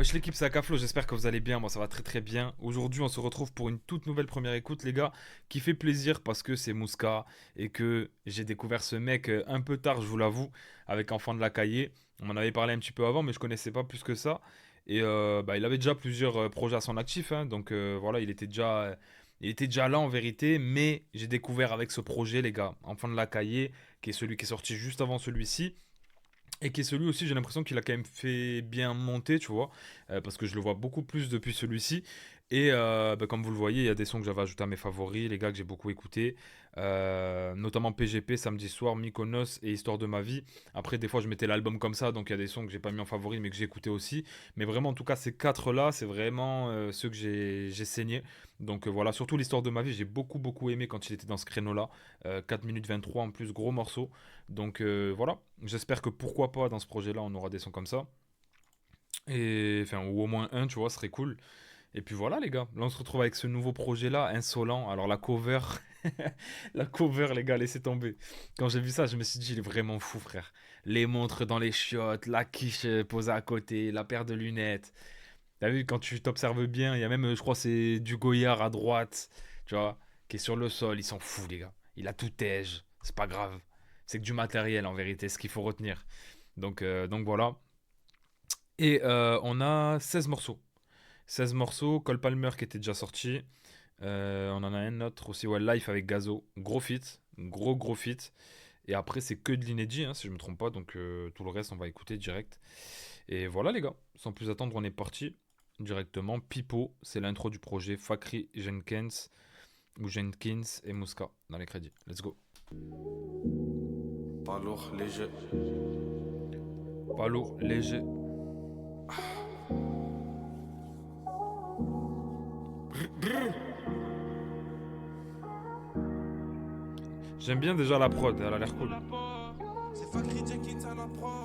Wesh l'équipe, c'est Akaflo, j'espère que vous allez bien, moi ça va très très bien. Aujourd'hui on se retrouve pour une toute nouvelle première écoute les gars, qui fait plaisir parce que c'est Mouska et que j'ai découvert ce mec un peu tard, je vous l'avoue, avec Enfant de la Cahier. On m'en avait parlé un petit peu avant mais je connaissais pas plus que ça. Et il avait déjà plusieurs projets à son actif, hein, donc voilà, il était déjà là en vérité, mais j'ai découvert avec ce projet les gars, Enfant de la Cahier, qui est celui qui est sorti juste avant celui-ci. Et qui est celui aussi, j'ai l'impression qu'il a quand même fait bien monter, tu vois, parce que je le vois beaucoup plus depuis celui-ci. Et comme vous le voyez, il y a des sons que j'avais ajoutés à mes favoris, les gars que j'ai beaucoup écoutés, notamment PGP, Samedi Soir, Mykonos et Histoire de ma vie. Après, des fois, je mettais l'album comme ça, donc il y a des sons que j'ai pas mis en favoris, mais que j'ai écoutés aussi. Mais vraiment, en tout cas, ces quatre-là, c'est vraiment ceux que j'ai saigné. Donc voilà, surtout l'Histoire de ma vie, j'ai beaucoup, beaucoup aimé quand il était dans ce créneau-là. 4 minutes 23 en plus, gros morceau. Donc voilà, j'espère que pourquoi pas dans ce projet-là on aura des sons comme ça. Et enfin, ou au moins un, tu vois, serait cool. Et puis voilà les gars, là on se retrouve avec ce nouveau projet-là, Insolent. Alors la cover, la cover les gars, laissez tomber. Quand j'ai vu ça, je me suis dit il est vraiment fou frère. Les montres dans les chiottes, la quiche posée à côté, la paire de lunettes. T'as vu, quand tu t'observes bien, il y a même, je crois, c'est du Goyard à droite, tu vois, qui est sur le sol. Il s'en fout, les gars. Il a tout tège. C'est pas grave. C'est que du matériel, en vérité, ce qu'il faut retenir. Donc voilà. Et on a 16 morceaux. 16 morceaux. Cole Palmer qui était déjà sorti. On en a un autre aussi, ouais, Life avec Gazo. Gros feat. Gros, gros feat. Et après, c'est que de l'inédit, hein, si je me trompe pas. Donc tout le reste, on va écouter direct. Et voilà, les gars. Sans plus attendre, on est parti directement. Pipo, c'est l'intro du projet. Fakri Jenkins ou Jenkins et Mouska dans les crédits. Let's go. Pas lourd, léger. Pas lourd, léger. J'aime bien déjà la prod, elle a l'air cool.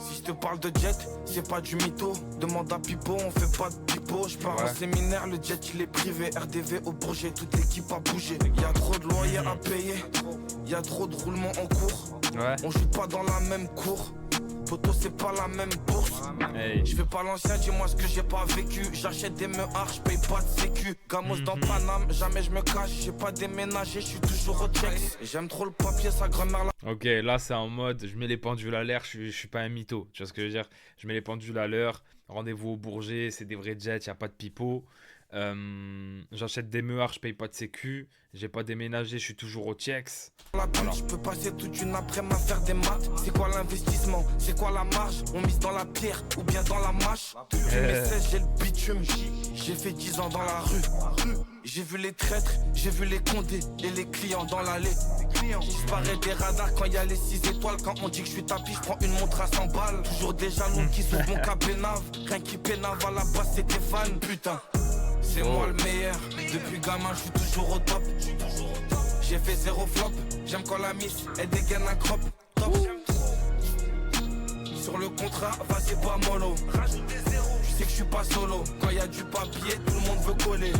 Si je te parle de jet, c'est pas du mytho. Demande à Pipo, on fait pas de pipo. Je pars Ouais. en séminaire, le jet il est privé. RDV au Bourget, toute l'équipe a bougé. Y'a trop de loyers à payer, y'a trop de roulements en cours. Ouais. On joue pas dans la même cour. Poto, c'est pas la même bourse. Hey. Je fais pas l'ancien, dis-moi ce que j'ai pas vécu. J'achète des meuhards, je paye pas de sécu. Gamos dans Paname, jamais je me cache. J'ai pas déménagé, je suis toujours au checks. J'aime trop le papier, sa grand-mère là. Ok, là c'est en mode, je mets les pendules à l'heure, je suis pas un mytho. Tu vois ce que je veux dire? Je mets les pendules à l'heure, rendez-vous au Bourget, c'est des vrais jets, y a pas de pipeau. J'achète des meuhards, je paye pas de sécu. J'ai pas déménagé, je suis toujours au checks. La pute, je peux passer toute une après-midi à faire des maths. C'est quoi l'investissement? C'est quoi la marge? On mise dans la pierre ou bien dans la mâche? Depuis mes 16, j'ai le bitume. J'ai fait 10 ans dans la rue. J'ai vu les traîtres, j'ai vu les condés et les clients dans l'allée. J'parais des radars quand y a les 6 étoiles. Quand on dit que je suis tapis, je prends une montre à 100 balles. Toujours des jaloux qui s'ouvrent mon cap pénave. Rien qui pénave à la base, c'était fan. Putain, c'est moi le meilleur. Depuis gamin, je suis toujours au top. J'ai fait 0 flop. J'aime quand la miss, elle dégaine un crop. Top. Sur le contrat, vas-y pas mollo. Rajoute des zéros. Tu sais que je suis pas solo. Quand y a du papier, tout le monde veut coller.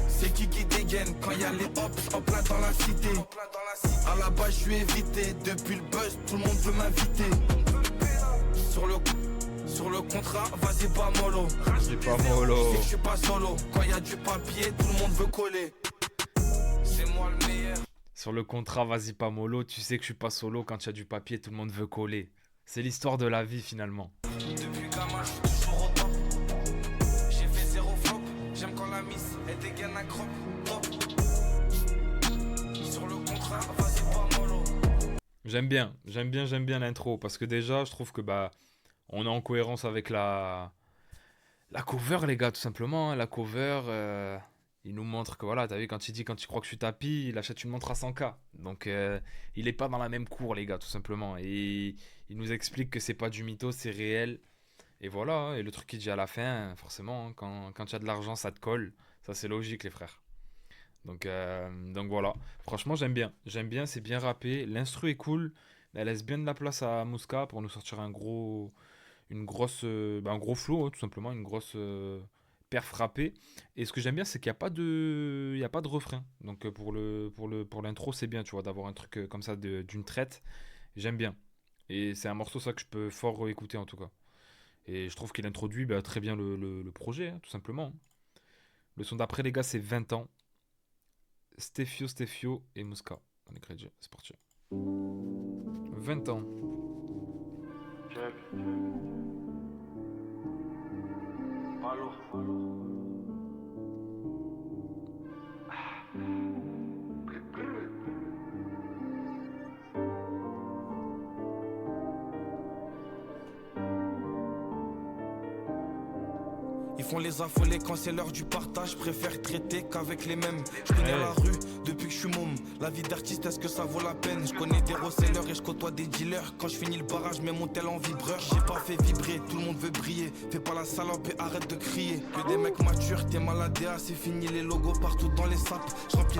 C'est qui dégaine quand y a les hops en plein dans la cité. À la base, je suis évité. Depuis le buzz, tout le monde veut m'inviter. Sur le contrat, vas-y pas mollo. C'est pas mollo. Tu sais que je suis pas solo. Quand y a du papier, tout le monde veut coller. C'est moi le meilleur. Sur le contrat, vas-y pas mollo, tu sais que je suis pas solo, quand il y a du papier, tout le monde veut coller. C'est l'histoire de la vie finalement. Depuis gamin, je suis toujours au top. J'ai fait 0 flop. J'aime quand la miss, elle dégaine un crop. Top. Sur le contrat, vas-y pas mollo. J'aime bien l'intro, parce que déjà, je trouve que on est en cohérence avec la cover, les gars, tout simplement, hein. La cover, il nous montre que voilà, t'as vu, quand il dit quand tu crois que je suis tapis, il achète une montre à 100K. Donc, il est pas dans la même cour, les gars, tout simplement. Et il nous explique que c'est pas du mytho, c'est réel. Et voilà, hein. Et le truc qu'il dit à la fin, forcément, hein, quand tu as de l'argent, ça te colle. Ça, c'est logique, les frères. Donc voilà, franchement, j'aime bien. J'aime bien, c'est bien rappé. L'instru est cool. Elle laisse bien de la place à Mouska pour nous sortir un gros flow, hein, tout simplement, une grosse paire frappée. Et ce que j'aime bien, c'est qu'il y a pas de refrain. Donc pour l'intro, c'est bien, tu vois, d'avoir un truc comme ça d'une traite. J'aime bien. Et c'est un morceau ça que je peux fort réécouter en tout cas. Et je trouve qu'il introduit bah, très bien le projet, hein, tout simplement. Le son d'après, les gars, c'est 20 ans. Stefio et Mouska. On est crédit, c'est parti. 20 ans. Check. Pas lourd. Ils font les affolés quand c'est l'heure du partage. Préfère traiter qu'avec les mêmes. Je connais la rue depuis que je suis môme. La vie d'artiste, est-ce que ça vaut la peine? Je connais des resellers et je côtoie des dealers. Quand je finis le barrage, je mets mon tel en vibreur. J'ai pas fait vibrer, tout le monde veut briller. Fais pas la salope et arrête de crier. Que des mecs matures, t'es maladéa, c'est fini les logos partout dans les sapes. Je remplis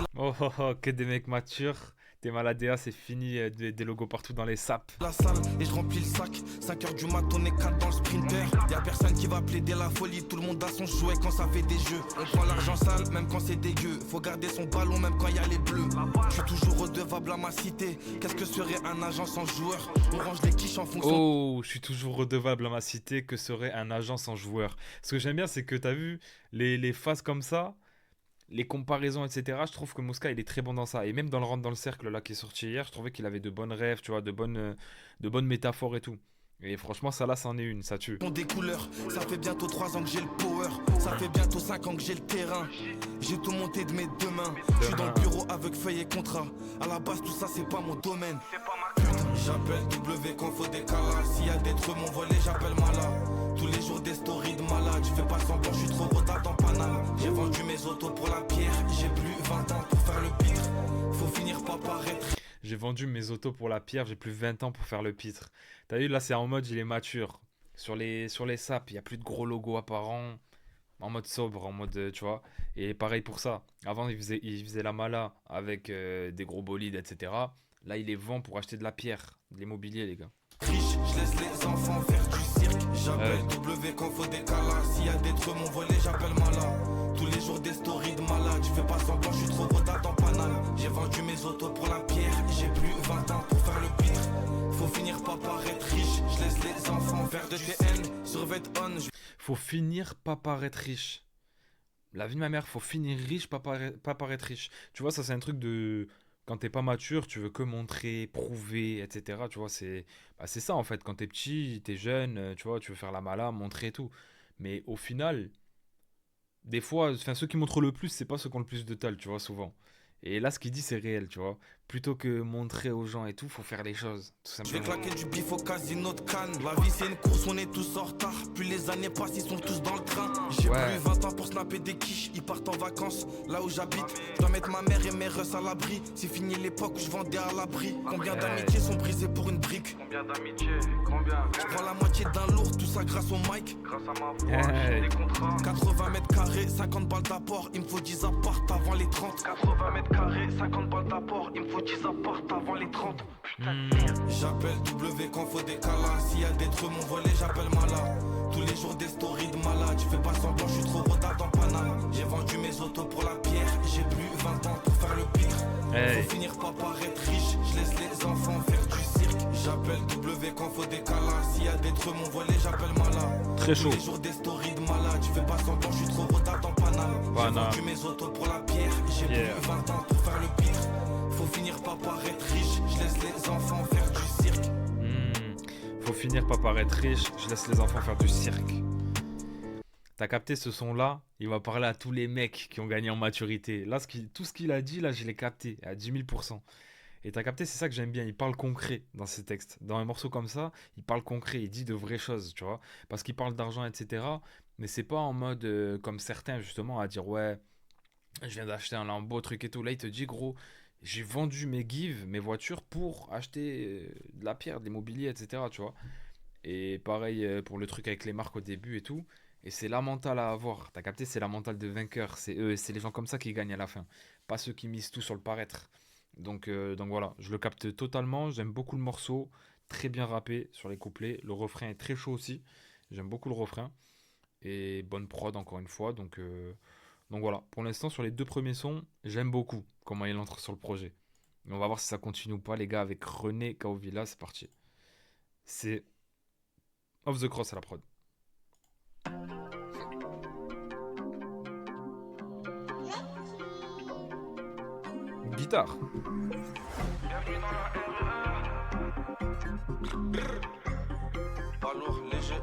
Que des mecs matures. T'es maladéa, c'est fini, des logos partout dans les sapes. la salle et je remplis le sac. 5h du mat, on est 4 dans le sprinter. Y'a personne qui va plaider la folie. Tout le monde a son jouet quand ça fait des jeux. On prend l'argent sale même quand c'est dégueu. Faut garder son ballon même quand y a les bleus. Je suis toujours redevable à ma cité. Qu'est-ce que serait un agent sans joueur? On range les quiches en fonction. Oh, je suis toujours redevable à ma cité. Que serait un agent sans joueur? Ce que j'aime bien, c'est que t'as vu les phases comme ça, les comparaisons, etc. Je trouve que Mouska, il est très bon dans ça. Et même dans le rentre dans le cercle là qui est sorti hier, je trouvais qu'il avait de bonnes rêves, tu vois, de bonnes métaphores et tout. Et franchement, ça là, c'en est une, ça tue. Des couleurs, ça fait bientôt 3 ans que j'ai le power. Ça fait bientôt 5 ans que j'ai le terrain. J'ai tout monté de mes deux mains. Je suis dans le bureau avec feuille et contrat. À la base, tout ça, c'est pas mon domaine. J'appelle W quand faut des calas. S'il y a des trucs mon volet, j'appelle Mala. Tous les jours des stories de malade. Je fais pas semblant, je suis trop retard dans Paname. J'ai vendu mes autos pour la pierre. J'ai plus 20 ans pour faire le pitre. Faut finir par paraître. J'ai vendu mes autos pour la pierre, j'ai plus 20 ans pour faire le pitre. T'as vu, là, c'est en mode, il est mature. Sur les sapes, il n'y a plus de gros logos apparents. En mode sobre, en mode, tu vois. Et pareil pour ça. Avant, il faisait la mala avec des gros bolides, etc. Là, il les vend pour acheter de la pierre, de l'immobilier, les gars. Riche, je laisse les enfants faire du cirque. J'appelle W quand faut des calas. S'il y a des trucs mon volet, j'appelle Mala. Tous les jours des stories de malade. Je fais pas semblant, je suis trop retard dans Paname. J'ai vendu mes autos pour la pierre. J'ai plus 20 ans pour faire le pitre. Faut finir par paraître riche. Je laisse les enfants faire de TN. Sur on. Faut finir pas paraître riche. La vie de ma mère, faut finir riche, pas paraître riche. Tu vois, ça c'est un truc de... Quand t'es pas mature, tu veux que montrer, prouver, etc. Tu vois, c'est ça en fait. Quand t'es petit, t'es jeune, tu vois, tu veux faire la mala, montrer et tout. Mais au final, des fois, enfin, ceux qui montrent le plus, c'est pas ceux qui ont le plus de talent, tu vois, souvent. Et là, ce qu'il dit, c'est réel, tu vois. Plutôt que montrer aux gens et tout, faut faire les choses, tout Je vais simplement. claquer du bif au casino de Cannes. La vie c'est une course, on est tous en retard. Plus les années passent, ils sont tous dans le train. J'ai Ouais. plus 20 ans pour snapper des quiches. Ils partent en vacances, là où j'habite. Je dois mettre ma mère et mes restes à l'abri. C'est fini l'époque où je vendais à l'abri. Combien d'amitiés sont brisées pour une brique? Combien d'amitiés? Combien? Je prends la moitié d'un lourd, tout ça grâce au mic. Grâce à ma voix, j'ai des contrats. 80 mètres carrés, 50 balles d'apport. Il me faut 10 appart avant les 30. 80 mètres carrés, 50 balles d'apport. Il me faut 10 apports avant les 30. J'appelle W quand faut des calas. S'il y a des trucs mon volet, j'appelle Mala. Tous les jours des stories de malade. Je fais pas semblant, je suis trop retard dans Paname. J'ai vendu mes autos pour la pierre. J'ai plus 20 ans pour faire le pitre. Hey. Faut finir par paraître riche. Je laisse les enfants faire du cirque. J'appelle W quand faut des calas. S'il y a des trucs mon volet, j'appelle Mala. Très chaud. Tous les jours des stories de malade. Je fais pas semblant, je suis trop retard dans Paname. J'ai Paname. vendu mes autos pour la pierre. J'ai Pierre. plus 20 ans pour faire le pitre. Faut finir par paraître riche. Je laisse les enfants faire du cirque. Faut finir par paraître riche, je laisse les enfants faire du cirque. T'as capté ce son-là? Il va parler à tous les mecs qui ont gagné en maturité. Là, tout ce qu'il a dit, là, je l'ai capté à 10 000%. Et t'as capté, c'est ça que j'aime bien. Il parle concret dans ses textes. Dans un morceau comme ça, il parle concret, il dit de vraies choses, tu vois. Parce qu'il parle d'argent, etc. Mais c'est pas en mode comme certains, justement, à dire ouais, je viens d'acheter un Lambo, truc et tout. Là, il te dit gros, j'ai vendu mes gives, mes voitures pour acheter de la pierre, de l'immobilier, etc. Tu vois. Et pareil pour le truc avec les marques au début et tout. Et c'est la mentale à avoir. T'as capté, c'est la mentale de vainqueur. C'est eux, c'est les gens comme ça qui gagnent à la fin. Pas ceux qui misent tout sur le paraître. Donc voilà, je le capte totalement. J'aime beaucoup le morceau. Très bien rappé sur les couplets. Le refrain est très chaud aussi. J'aime beaucoup le refrain. Et bonne prod encore une fois. Donc voilà, pour l'instant sur les deux premiers sons, j'aime beaucoup comment il entre sur le projet. Et on va voir si ça continue ou pas les gars avec René Kaovilla, c'est parti. C'est Off the Cross à la prod. guitare. Pas lourd, léger.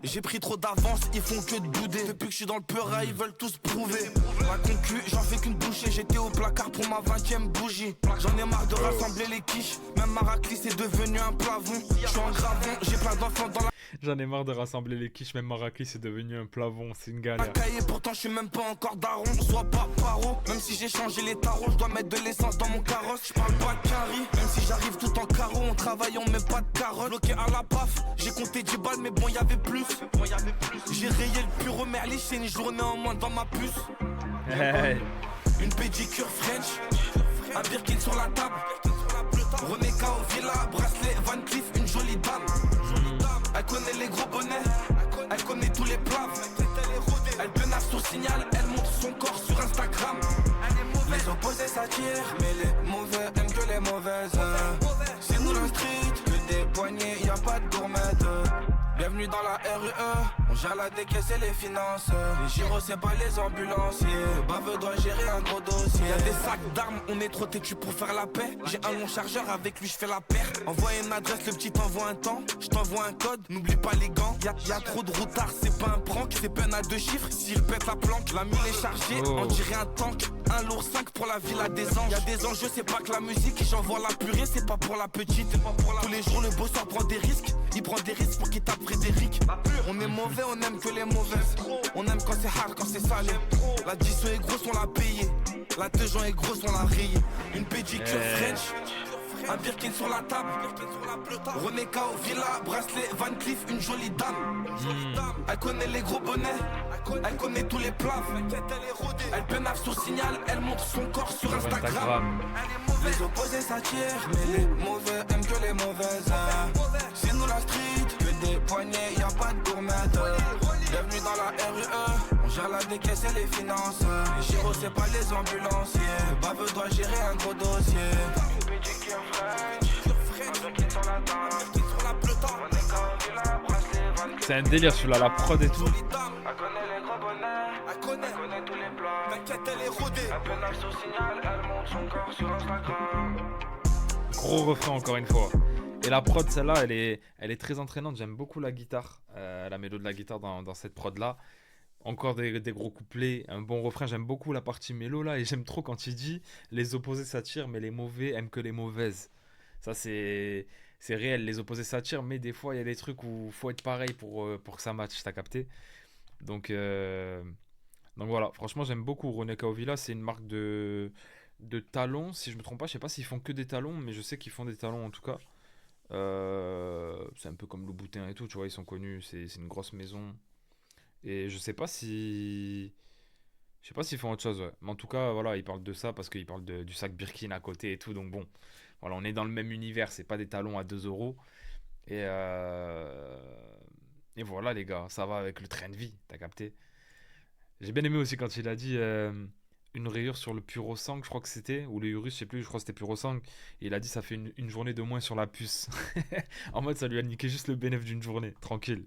J'ai pris trop d'avance, ils font que de bouder. Depuis que je suis dans le peura, ils veulent tous prouver. Ma concu, j'en fais qu'une bouchée. J'étais au placard pour ma 20ème bougie. J'en ai marre de rassembler les quiches. Même ma raclisse est devenue un plafond. Je suis en gravon, j'ai plein d'enfants dans la J'en ai marre de rassembler les quiches, même Marrakech c'est devenu un plavon, c'est une galère. cahier. Pourtant je suis même pas encore daron. Sois pas paro, même si j'ai changé les tarots. Je dois mettre de l'essence dans mon carrosse. Je parle pas de carry, même si j'arrive tout en carreau. On travaille, on met pas de carotte. Bloqué à la paf, j'ai compté 10 balles mais bon y'avait plus. J'ai rayé le bureau merlich, c'est une journée en moins dans ma puce. Hey. Une pédicure French, un Birkin sur la table. René Kao Villa, bracelet Van Cleef, une jolie dame. Elle connaît les gros bonnets, elle connaît tous les plats. Elle penasse sur signal, elle montre son corps sur Instagram. Les opposés s'attirent, mais les mauvais aiment que les mauvaises. C'est nous la street, que des poignées, y a pas de gourmette. Bienvenue dans la RUE, on gère la décaisse et les finances. Les gyros c'est pas les ambulanciers, le baveux doit gérer un gros dossier. Y'a des sacs d'armes, on est trop têtu pour faire la paix. J'ai un long chargeur, avec lui je fais la paire. Envoie une adresse, le petit t'envoie un temps. Je t'envoie un code, n'oublie pas les gants. Y'a trop de routards, c'est pas un prank, c'est peine à 2 chiffres. S'il pète la planque, la mule est chargée, on dirait un tank. Un lourd 5 pour la villa des anges. Y'a des enjeux, c'est pas que la musique, j'envoie la purée, c'est pas pour la petite. Tous les jours le bosseur prend des risques, il prend des risques pour qu'il tape Frédéric. On est mauvais, on aime que les mauvaises. On aime quand c'est hard, quand c'est salé. La disso est grosse, on l'a payée. La tejon est grosse, on l'a rayée. Une pédicure French, un Birkin sur la table. René Kao Villa, bracelet Van Cleef, une jolie dame. Elle connaît les gros bonnets, elle connaît tous les plats. Elle penasse sur signal, elle montre son corps sur Instagram. Les opposés s'attirent, mais les mauvais aiment que les mauvaises. C'est nous la street, que des poignées, y a pas de gourmette. Bienvenue dans la RUE, on gère la décaisse et les finances. Les gyros c'est pas les ambulanciers, le baveux doit gérer un gros dossier. C'est un délire celui-là, la prod et tout. Gros refrain encore une fois. Et la prod, celle-là, elle est très entraînante. J'aime beaucoup la guitare, la mélodie de la guitare dans cette prod-là. Encore des gros couplets, un bon refrain. J'aime beaucoup la partie mélo là. Et j'aime trop quand il dit les opposés s'attirent, mais les mauvais aiment que les mauvaises. Ça, c'est réel. Les opposés s'attirent, mais des fois, il y a des trucs où il faut être pareil pour que ça matche. T'as capté? Donc voilà, franchement, j'aime beaucoup. René Kao Villa, c'est une marque de talons. Si je me trompe pas, je sais pas s'ils font que des talons, mais je sais qu'ils font des talons en tout cas. C'est un peu comme Louboutin et tout, tu vois, ils sont connus, c'est une grosse maison. Et je sais pas s'ils font autre chose, ouais. Mais en tout cas, voilà, ils parlent de ça parce qu'ils parlent du sac Birkin à côté et tout. Donc bon, voilà, on est dans le même univers, c'est pas des talons à 2 euros. Et voilà, les gars, ça va avec le train de vie, t'as capté. J'ai bien aimé aussi quand il a dit une rayure sur le Puro Sang, je crois que c'était, ou le Urus, je sais plus, je crois que c'était Puro Sang. Et il a dit ça fait une journée de moins sur la puce. En mode, ça lui a niqué juste le bénéfice d'une journée, tranquille.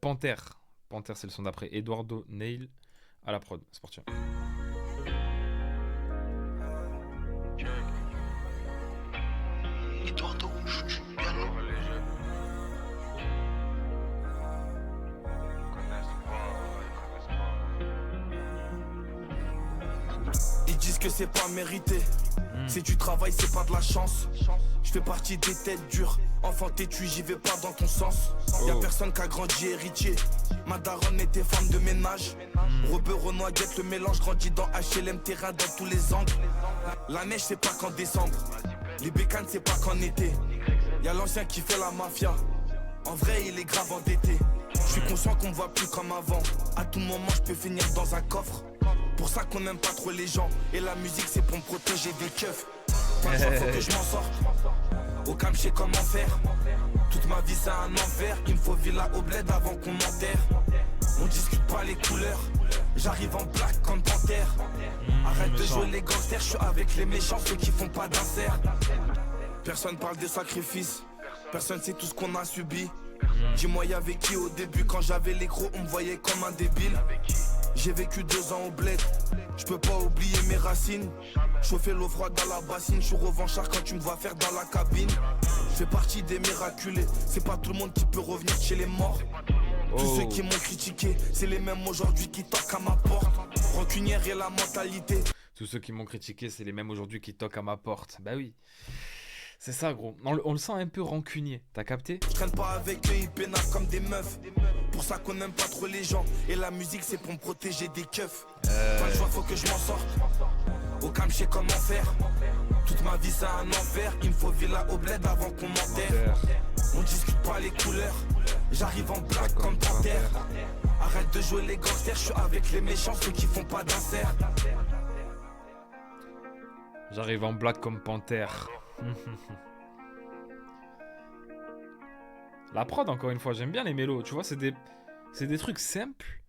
Panther, c'est le son d'après. Eduardo Nail à la prod, c'est parti. Eduardo, bien lourd. Ils disent que c'est pas mérité. C'est du travail, c'est pas de la chance. Je fais partie des têtes dures. Enfant têtu, j'y vais pas dans ton sens. Y'a personne qui a grandi héritier. Ma daronne était femme de ménage. Robert Renoir guette le mélange. Grandit dans HLM, terrain dans tous les angles. La neige c'est pas qu'en décembre. Les bécanes c'est pas qu'en été. Y'a l'ancien qui fait la mafia. En vrai il est grave endetté. Je suis conscient qu'on me voit plus comme avant. À tout moment je peux finir dans un coffre. Pour ça qu'on aime pas trop les gens. Et la musique c'est pour me protéger des keufs. Pas de choix, faut que je m'en sorte. Au calme je sais comment faire. Toute ma vie c'est un enfer. Il me faut villa au bled avant qu'on m'enterre. On discute pas les couleurs. J'arrive en black comme panthère. Arrête de jouer les gangsters. Je suis avec les méchants, ceux qui font pas d'insert. Personne parle des sacrifices. Personne sait tout ce qu'on a subi. Dis-moi y'avait qui au début. Quand j'avais les gros on me voyait comme un débile. J'ai vécu 2 ans au bled, je peux pas oublier mes racines. Chauffer l'eau froide dans la bassine, je suis revanchard quand tu me vois faire dans la cabine. Je fais partie des miraculés, c'est pas tout le monde qui peut revenir chez les morts. Tous ceux qui m'ont critiqué, c'est les mêmes aujourd'hui qui toquent à ma porte. Rancunière et la mentalité. Tous ceux qui m'ont critiqué, c'est les mêmes aujourd'hui qui toquent à ma porte. Bah oui. C'est ça, gros. On le sent un peu rancunier. T'as capté? Je traîne pas avec eux, ils pénavent comme des meufs. Pour ça qu'on aime pas trop les gens. Et la musique, c'est pour me protéger des keufs. Pas le choix, faut que je m'en sorte. Au calme, je sais comment faire. Toute ma vie, c'est un enfer. Il me faut villa au bled avant qu'on m'enterre. On discute pas les couleurs. J'arrive en black comme panthère. Arrête de jouer les gangsters. Je suis avec les méchants, ceux qui font pas d'insert. J'arrive en black comme panthère. La prod, encore une fois, j'aime bien les mélos. Tu vois, c'est des trucs simples,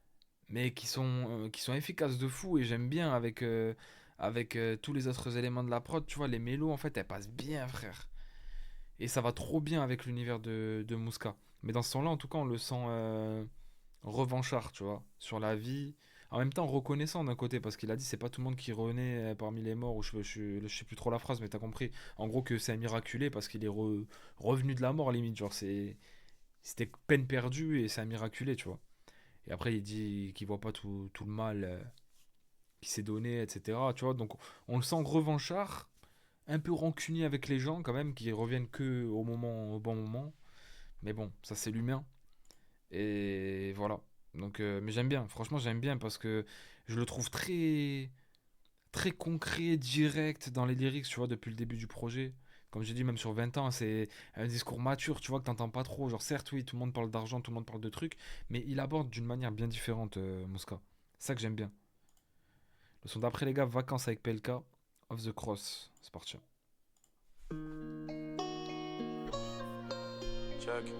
mais qui sont efficaces de fou. Et j'aime bien avec tous les autres éléments de la prod. Tu vois, les mélos, en fait, elles passent bien, frère. Et ça va trop bien avec l'univers de Mouska. Mais dans ce son-là, en tout cas, on le sent revanchard, tu vois, sur la vie. En même temps, reconnaissant d'un côté, parce qu'il a dit c'est pas tout le monde qui renaît parmi les morts, ou je sais plus trop la phrase, mais t'as compris. En gros, que c'est un miraculé parce qu'il est revenu de la mort, limite. Genre, c'était peine perdue et c'est un miraculé, tu vois. Et après, il dit qu'il voit pas tout le mal qui s'est donné, etc. Tu vois, donc on le sent revanchard, un peu rancunier avec les gens, quand même, qui reviennent que au bon moment. Mais bon, ça, c'est l'humain. Et voilà. Donc, mais j'aime bien, franchement j'aime bien parce que je le trouve très, très concret, direct dans les lyrics, tu vois, depuis le début du projet. Comme j'ai dit, même sur 20 ans, c'est un discours mature, tu vois, que t'entends pas trop. Genre, certes, oui, tout le monde parle d'argent, tout le monde parle de trucs, mais il aborde d'une manière bien différente, Mosca. C'est ça que j'aime bien. Le son d'après, les gars, Vacances avec PLK, Off the Cross. C'est parti. Check.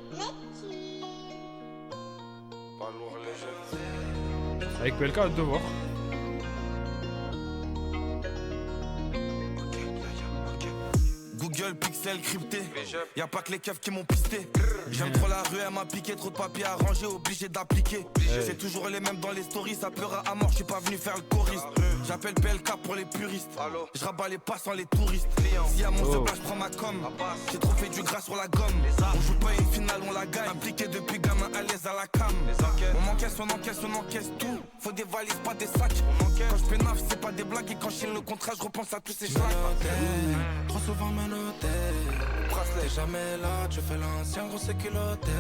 Pas lourd léger. Avec PLK, hâte de voir. Google Pixel crypté. Y'a pas que les keufs qui m'ont pisté. J'aime trop la rue, elle m'a piqué. Trop de papiers à ranger, obligé d'appliquer. C'est toujours les mêmes dans les stories. Ça pleura à mort, je suis pas venu faire le choriste. J'appelle PLK pour les puristes. Je rabats les passants, les touristes. Si y'a mon seul je prends ma com. J'ai trop fait du gras sur la gomme. On joue pas une finale, on la gagne. Impliqué depuis gamin, à l'aise à la cam. On encaisse tout. Faut des valises, pas des sacs. Quand je pénaf, c'est pas des blagues. Et quand je signe le contrat, je repense à tous ces schlags. Trop souvent menotté. T'es jamais là, tu fais l'ancien gros séculotté.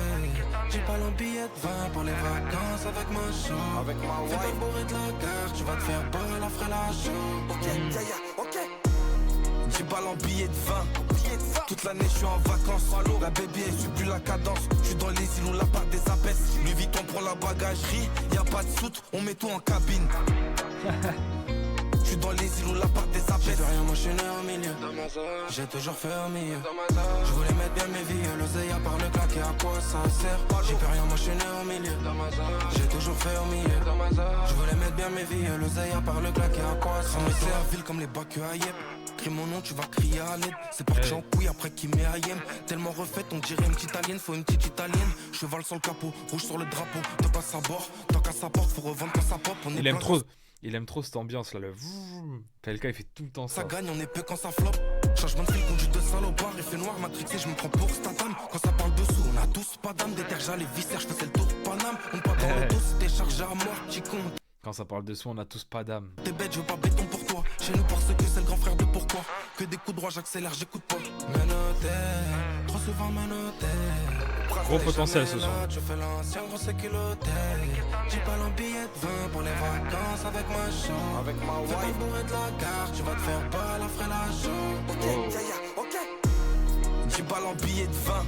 J'ai pas l'embillet de 20 pour les vacances avec ma chambre. Avec ma wife. Fais bourré de la gare, tu vas te faire pas la frais la chambre. Ok. J'ai pas l'embillet de 20. Toute l'année je suis en vacances. La baby elle suit plus la cadence. Je suis dans les îles où la part des abaisse. Louis Vuitton pour la bagagerie. Y'a pas de soute, on met tout en cabine. Je suis dans les îles où la part des abaisse. J'ai rien, moi je suis né au milieu. J'ai toujours fait au milieu. Je voulais mettre bien mes vies. L'oseille à part le claquer, à quoi ça sert? J'ai plus rien, moi je suis né au milieu. J'ai toujours fait au milieu. Je voulais mettre bien mes vies. L'oseille à part le claquer, à quoi ça sert? La ville comme les bacs à Yep. Crie mon nom, tu vas crier à l'aide. C'est parti en couille après qui met à Yem. Tellement refaite, on dirait une petite italienne. Faut une petite italienne. Cheval sur le capot, rouge sur le drapeau. Tant qu'à sa bord, tant qu'à sa porte, faut revendre quand ça pop. Il aime trop cette ambiance là, le vroom. PLK il fait tout le temps ça. Ça gagne, on est peu quand ça flop. Changement de fil, conduite de salopard. Il fait noir, matrixé, je me prends pour Statham. Quand ça parle dessous, on a tous pas d'âme. Des terres, les viscères, je faisais le tour Paname. On pas dans le dos, c'était chargé à mort, petit con. Quand ça parle dessous, on a tous pas d'âme. T'es bête, je veux pas béton pour toi. Chez nous, parce que c'est le grand frère de pourquoi. Que des coups droits, j'accélère, j'écoute pas. Menotté, trop souvent menotté. Gros potentiel ce son. Tu fais l'ancien gros séculotté. J'ai pas l'embillet de 20 pour les vacances avec ma chambre. Avec ma wife. Fais pas bourré de la gare, tu vas te faire pas la frais la jambe. Ok. J'ai pas l'embillet de 20.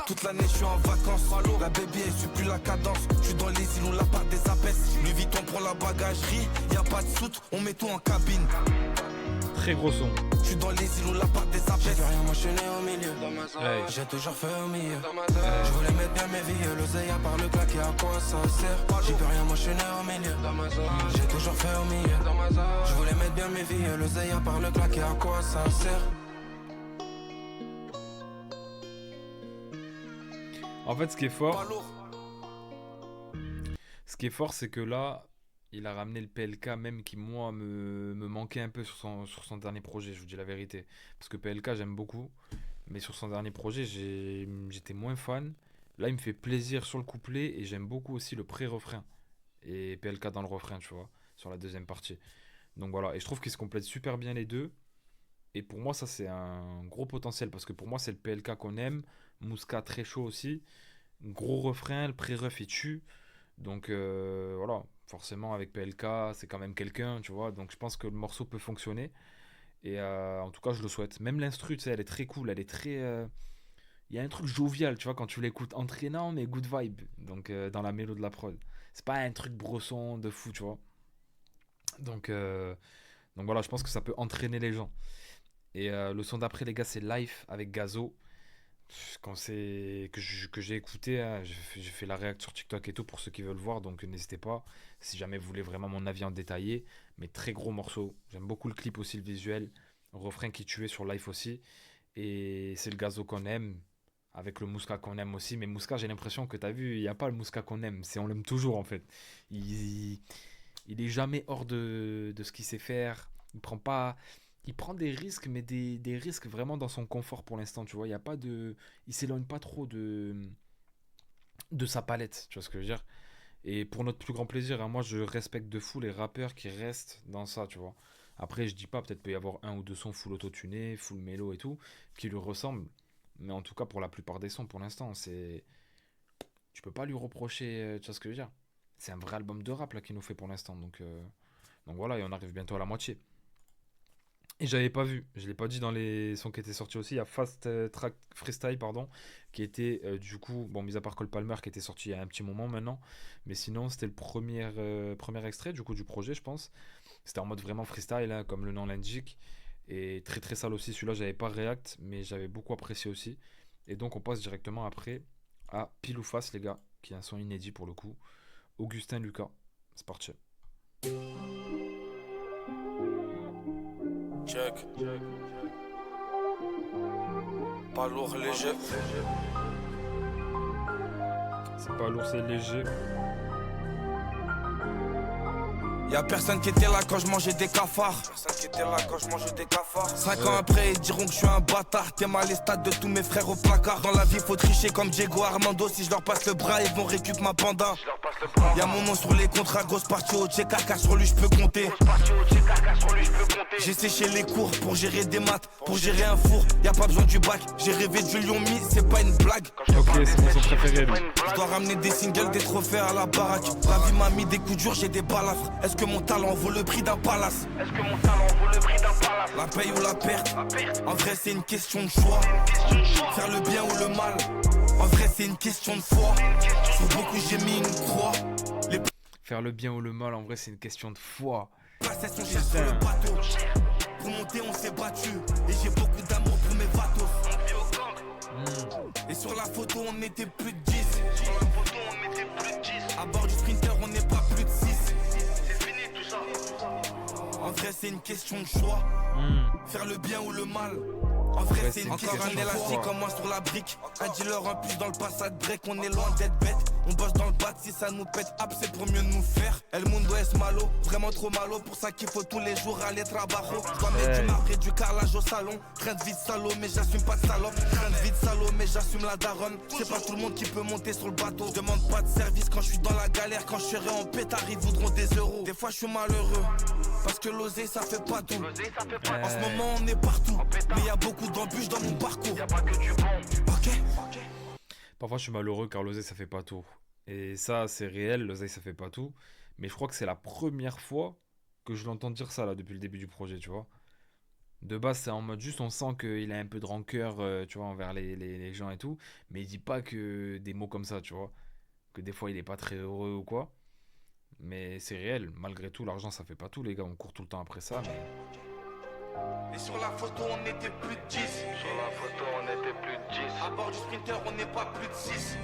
Toute l'année je suis en vacances. La baby elle suit plus la cadence. Je suis dans les îles où la part des abaisse. Louis Vuitton pour la bagagerie. Y'a pas de soute, on met tout en cabine. Très gros son. Je suis dans les îles où la part des abaisse. J'ai plus rien, moi je suis né au milieu. J'ai toujours fait au milieu. Je voulais mettre bien mes vies. L'oseille à part le claquer, à quoi ça sert? J'ai plus rien, moi je suis né au milieu. J'ai toujours fait au milieu. Je voulais mettre bien mes vies. L'oseille à part le claquer, à quoi ça sert? En fait, ce qui est fort, c'est que là, il a ramené le PLK même qui, moi, me manquait un peu sur son dernier projet, je vous dis la vérité. Parce que PLK, j'aime beaucoup. Mais sur son dernier projet, j'étais moins fan. Là, il me fait plaisir sur le couplet et j'aime beaucoup aussi le pré-refrain. Et PLK dans le refrain, tu vois, sur la deuxième partie. Donc voilà, et je trouve qu'ils se complètent super bien les deux. Et pour moi, ça, c'est un gros potentiel. Parce que pour moi, c'est le PLK qu'on aime. Mouska très chaud aussi. Gros refrain, le pré-ref, il tue. Donc voilà, forcément, avec PLK, c'est quand même quelqu'un, tu vois. Donc je pense que le morceau peut fonctionner. Et en tout cas, je le souhaite. Même l'instru, tu sais, elle est très cool. Elle est très. Il y a un truc jovial, tu vois, quand tu l'écoutes. Entraînant, mais good vibe. Donc dans la mélo de la prod. C'est pas un truc brosson de fou, tu vois. Donc, euh, donc voilà, je pense que ça peut entraîner les gens. Et le son d'après, les gars, c'est Life avec Gazo. Quand c'est que j'ai écouté, hein, j'ai fait la réact sur TikTok et tout pour ceux qui veulent voir, donc n'hésitez pas si jamais vous voulez vraiment mon avis en détaillé. Mais très gros morceau. J'aime beaucoup le clip aussi, le visuel. Refrain qui tuait sur Life aussi. Et c'est le Gazo qu'on aime, avec le Mouska qu'on aime aussi. Mais Mouska, j'ai l'impression que t'as vu, il n'y a pas le Mouska qu'on aime. C'est on l'aime toujours en fait. Il, il est jamais hors de ce qu'il sait faire. Il prend pas. Il prend des risques, mais des risques vraiment dans son confort pour l'instant, tu vois. Il y a pas de. Il s'éloigne pas trop de sa palette, tu vois ce que je veux dire. Et pour notre plus grand plaisir, hein, moi je respecte de fou les rappeurs qui restent dans ça, tu vois. Après, je dis pas, peut-être peut y avoir un ou deux sons full autotuné, full mélo et tout, qui lui ressemblent. Mais en tout cas, pour la plupart des sons, pour l'instant, c'est. Tu peux pas lui reprocher, tu vois ce que je veux dire. C'est un vrai album de rap là qu'il nous fait pour l'instant. Donc voilà, et on arrive bientôt à la moitié. Et j'avais pas vu, je l'ai pas dit dans les sons qui étaient sortis aussi, il y a Fast Track Freestyle, pardon, qui était du coup, bon, mis à part Cole Palmer qui était sorti il y a un petit moment maintenant, mais sinon c'était le premier extrait du coup du projet, je pense. C'était en mode vraiment freestyle, hein, comme le nom l'indique, et très très sale aussi. Celui-là, j'avais pas react, mais j'avais beaucoup apprécié aussi. Et donc on passe directement après à Pile ou Face, les gars, qui est un son inédit pour le coup. Augustin Lucas, c'est parti. Check. Pas lourd, léger. C'est pas lourd, c'est léger. Y'a personne qui était là quand je mangeais des cafards. 5 ans après, ils diront que je suis un bâtard. T'es mal les stats de tous mes frères au placard. Dans la vie, faut tricher comme Diego Armando. Si je leur passe le bras, ils vont récupérer ma panda. Y'a mon nom sur les contrats, grosse partie au check, car sur lui je peux compter. J'ai séché les cours pour gérer des maths, pour gérer un four. Y'a pas besoin du bac, j'ai rêvé du lion mi, c'est pas une blague. Ok, c'est mon son préféré. Je dois ramener des singles, des trophées à la baraque. La vie m'a mis des coups durs, j'ai des balafres. Est-ce que mon talent vaut le prix d'un palace? La paye ou la perte? En vrai c'est une question de choix. Faire le bien ou le mal? En vrai c'est une question de foi. Sur beaucoup j'ai mis une croix. Faire le bien ou le mal, en vrai c'est une question de foi. Places sont chères sur le bateau. Pour monter on s'est battu. Et j'ai beaucoup d'amour pour mes vatos. Et sur la photo on était plus de 10. À bord du sprinter on n'est pas plus de 6. En vrai c'est une question de choix. Faire le bien ou le mal. En vrai c'est une question un élastique comme moi sur la brique. Un dealer en plus dans le passage break. On est loin d'être bête. On bosse dans le bat si ça nous pète. C'est pour mieux nous faire. El mundo es malo. Vraiment trop malo. Pour ça qu'il faut tous les jours aller trabajo. Je dois mettre du marbre et du carrelage au salon. Train de vie de salaud mais j'assume pas de salope. Train de vie de salaud mais j'assume la daronne. C'est pas tout le monde qui peut monter sur le bateau. Je demande pas de service quand je suis dans la galère. Quand je serai en pétard ils voudront des euros. Des fois je suis malheureux. Parce que l'oseille ça fait pas tout. En ce moment on est partout. Mais y a beaucoup d'embûches dans mon parcours. Y'a pas que du bon. Ok. Parfois je suis malheureux car l'oseille ça fait pas tout. Et ça c'est réel, l'oseille ça fait pas tout. Mais je crois que c'est la première fois que je l'entends dire ça là depuis le début du projet, tu vois. De base c'est en mode juste on sent qu'il a un peu de rancœur, tu vois, envers les gens et tout. Mais il dit pas que des mots comme ça, tu vois. Que des fois il est pas très heureux ou quoi. Mais c'est réel, malgré tout l'argent ça fait pas tout les gars, on court tout le temps après ça. Mais... Et sur la photo on était plus de 10. À bord du sprinter on n'est pas plus de 6.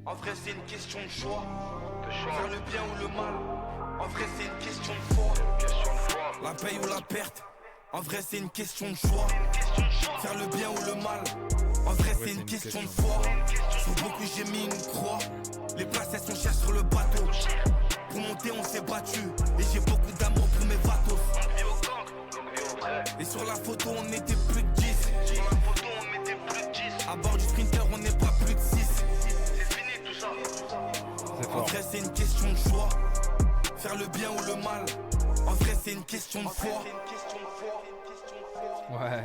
En vrai c'est une question de choix. Faire le bien ou le mal. En vrai c'est une question de foi. La paye ou la perte. En vrai c'est une question de choix. Faire le bien ou le mal. En vrai c'est une question de foi. Sur beaucoup rue j'ai mis une croix. Les places elles sont chères sur le bateau. Pour monter on s'est battu. Et j'ai beaucoup d'amour pour mes vatos. Et sur la photo on était plus de 10. À bord du sprinter on n'est pas plus de 6. En vrai c'est une question de choix. Faire le bien ou le mal. En vrai c'est une question de foi. Ouais.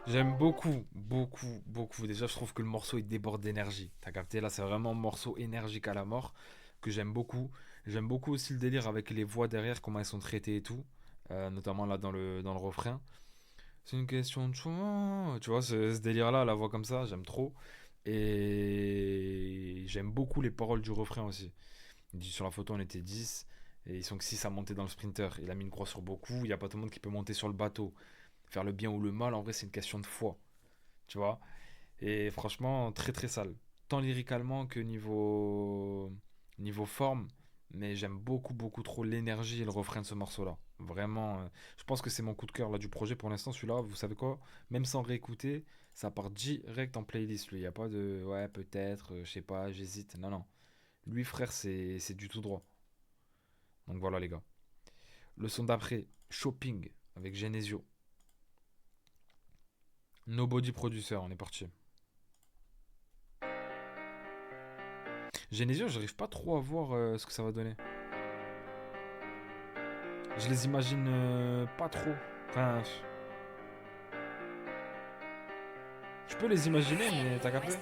J'aime beaucoup, beaucoup, beaucoup. Déjà, je trouve que le morceau il déborde d'énergie. T'as capté? Là, c'est vraiment un morceau énergique à la mort que j'aime beaucoup. J'aime beaucoup aussi le délire avec les voix derrière, comment elles sont traitées et tout. Notamment là dans le refrain. C'est une question de choix. Tu vois, ce délire-là, la voix comme ça, j'aime trop. Et j'aime beaucoup les paroles du refrain aussi. Il dit sur la photo, on était 10. Et ils sont que 6 à monter dans le sprinter. Il a mis une croix sur beaucoup. Il n'y a pas tout le monde qui peut monter sur le bateau. Faire le bien ou le mal, en vrai, c'est une question de foi. Tu vois? Et franchement, très très sale. Tant lyricalement que niveau forme. Mais j'aime beaucoup, beaucoup trop l'énergie et le refrain de ce morceau-là. Vraiment, je pense que c'est mon coup de cœur là, du projet pour l'instant. Celui-là, vous savez quoi? Même sans réécouter, ça part direct en playlist. Il n'y a pas de ouais, peut-être, je sais pas, j'hésite. Non, non. Lui, frère, c'est du tout droit. Donc voilà, les gars. Le son d'après, Shopping avec Genesio. Nobody Producer, on est parti. Genesio, j'arrive pas trop à voir ce que ça va donner. Je les imagine pas trop. Enfin, je peux les imaginer, mais t'as capté?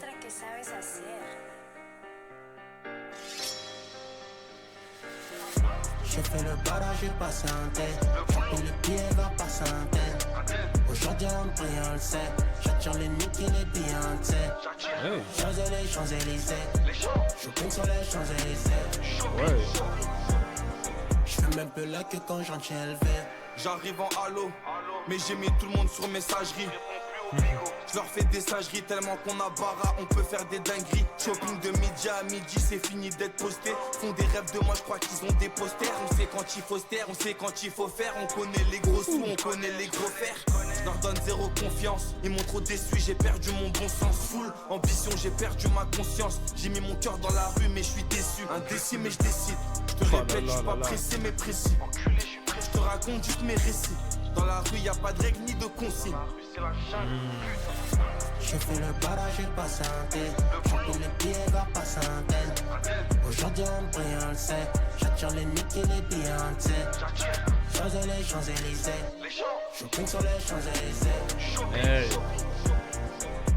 J'ai fait le barrage et passé en tête. J'ai pris le pied vers passer en tête. Aujourd'hui on prie, on le sait. J'attire les Nick et les Beyoncé. Ouais. Champs-Élysées. Shopping sur les Champs-Élysées. Ouais. J'fais même peu là que quand j'entre chez LV. J'arrive en halo, mais j'ai mis tout le monde sur messagerie. Je leur fais des singeries tellement qu'on a bara, on peut faire des dingueries. Shopping de midi à midi, c'est fini d'être posté. Font des rêves de moi, je crois qu'ils ont des posters. On sait quand il faut se taire, on sait quand il faut faire. On connaît les gros sous, on connaît les gros fers. Je leur donne zéro confiance, ils m'ont trop déçu, j'ai perdu mon bon sens. Full ambition, j'ai perdu ma conscience. J'ai mis mon cœur dans la rue, mais je suis déçu. Indécis, mais je décide. Je te répète, je suis pas pressé, mais précis. Je te raconte juste mes récits. Dans la rue, y a pas de règles ni de consignes. J'ai fait le barrage et passé en tête. J'ai pris les pieds vers passer en tête. Aujourd'hui on prie, on le sait. J'attire les Nick et les Beyoncé. Les Champs-Élysées. Shopping sur les Champs-Élysées. Hey.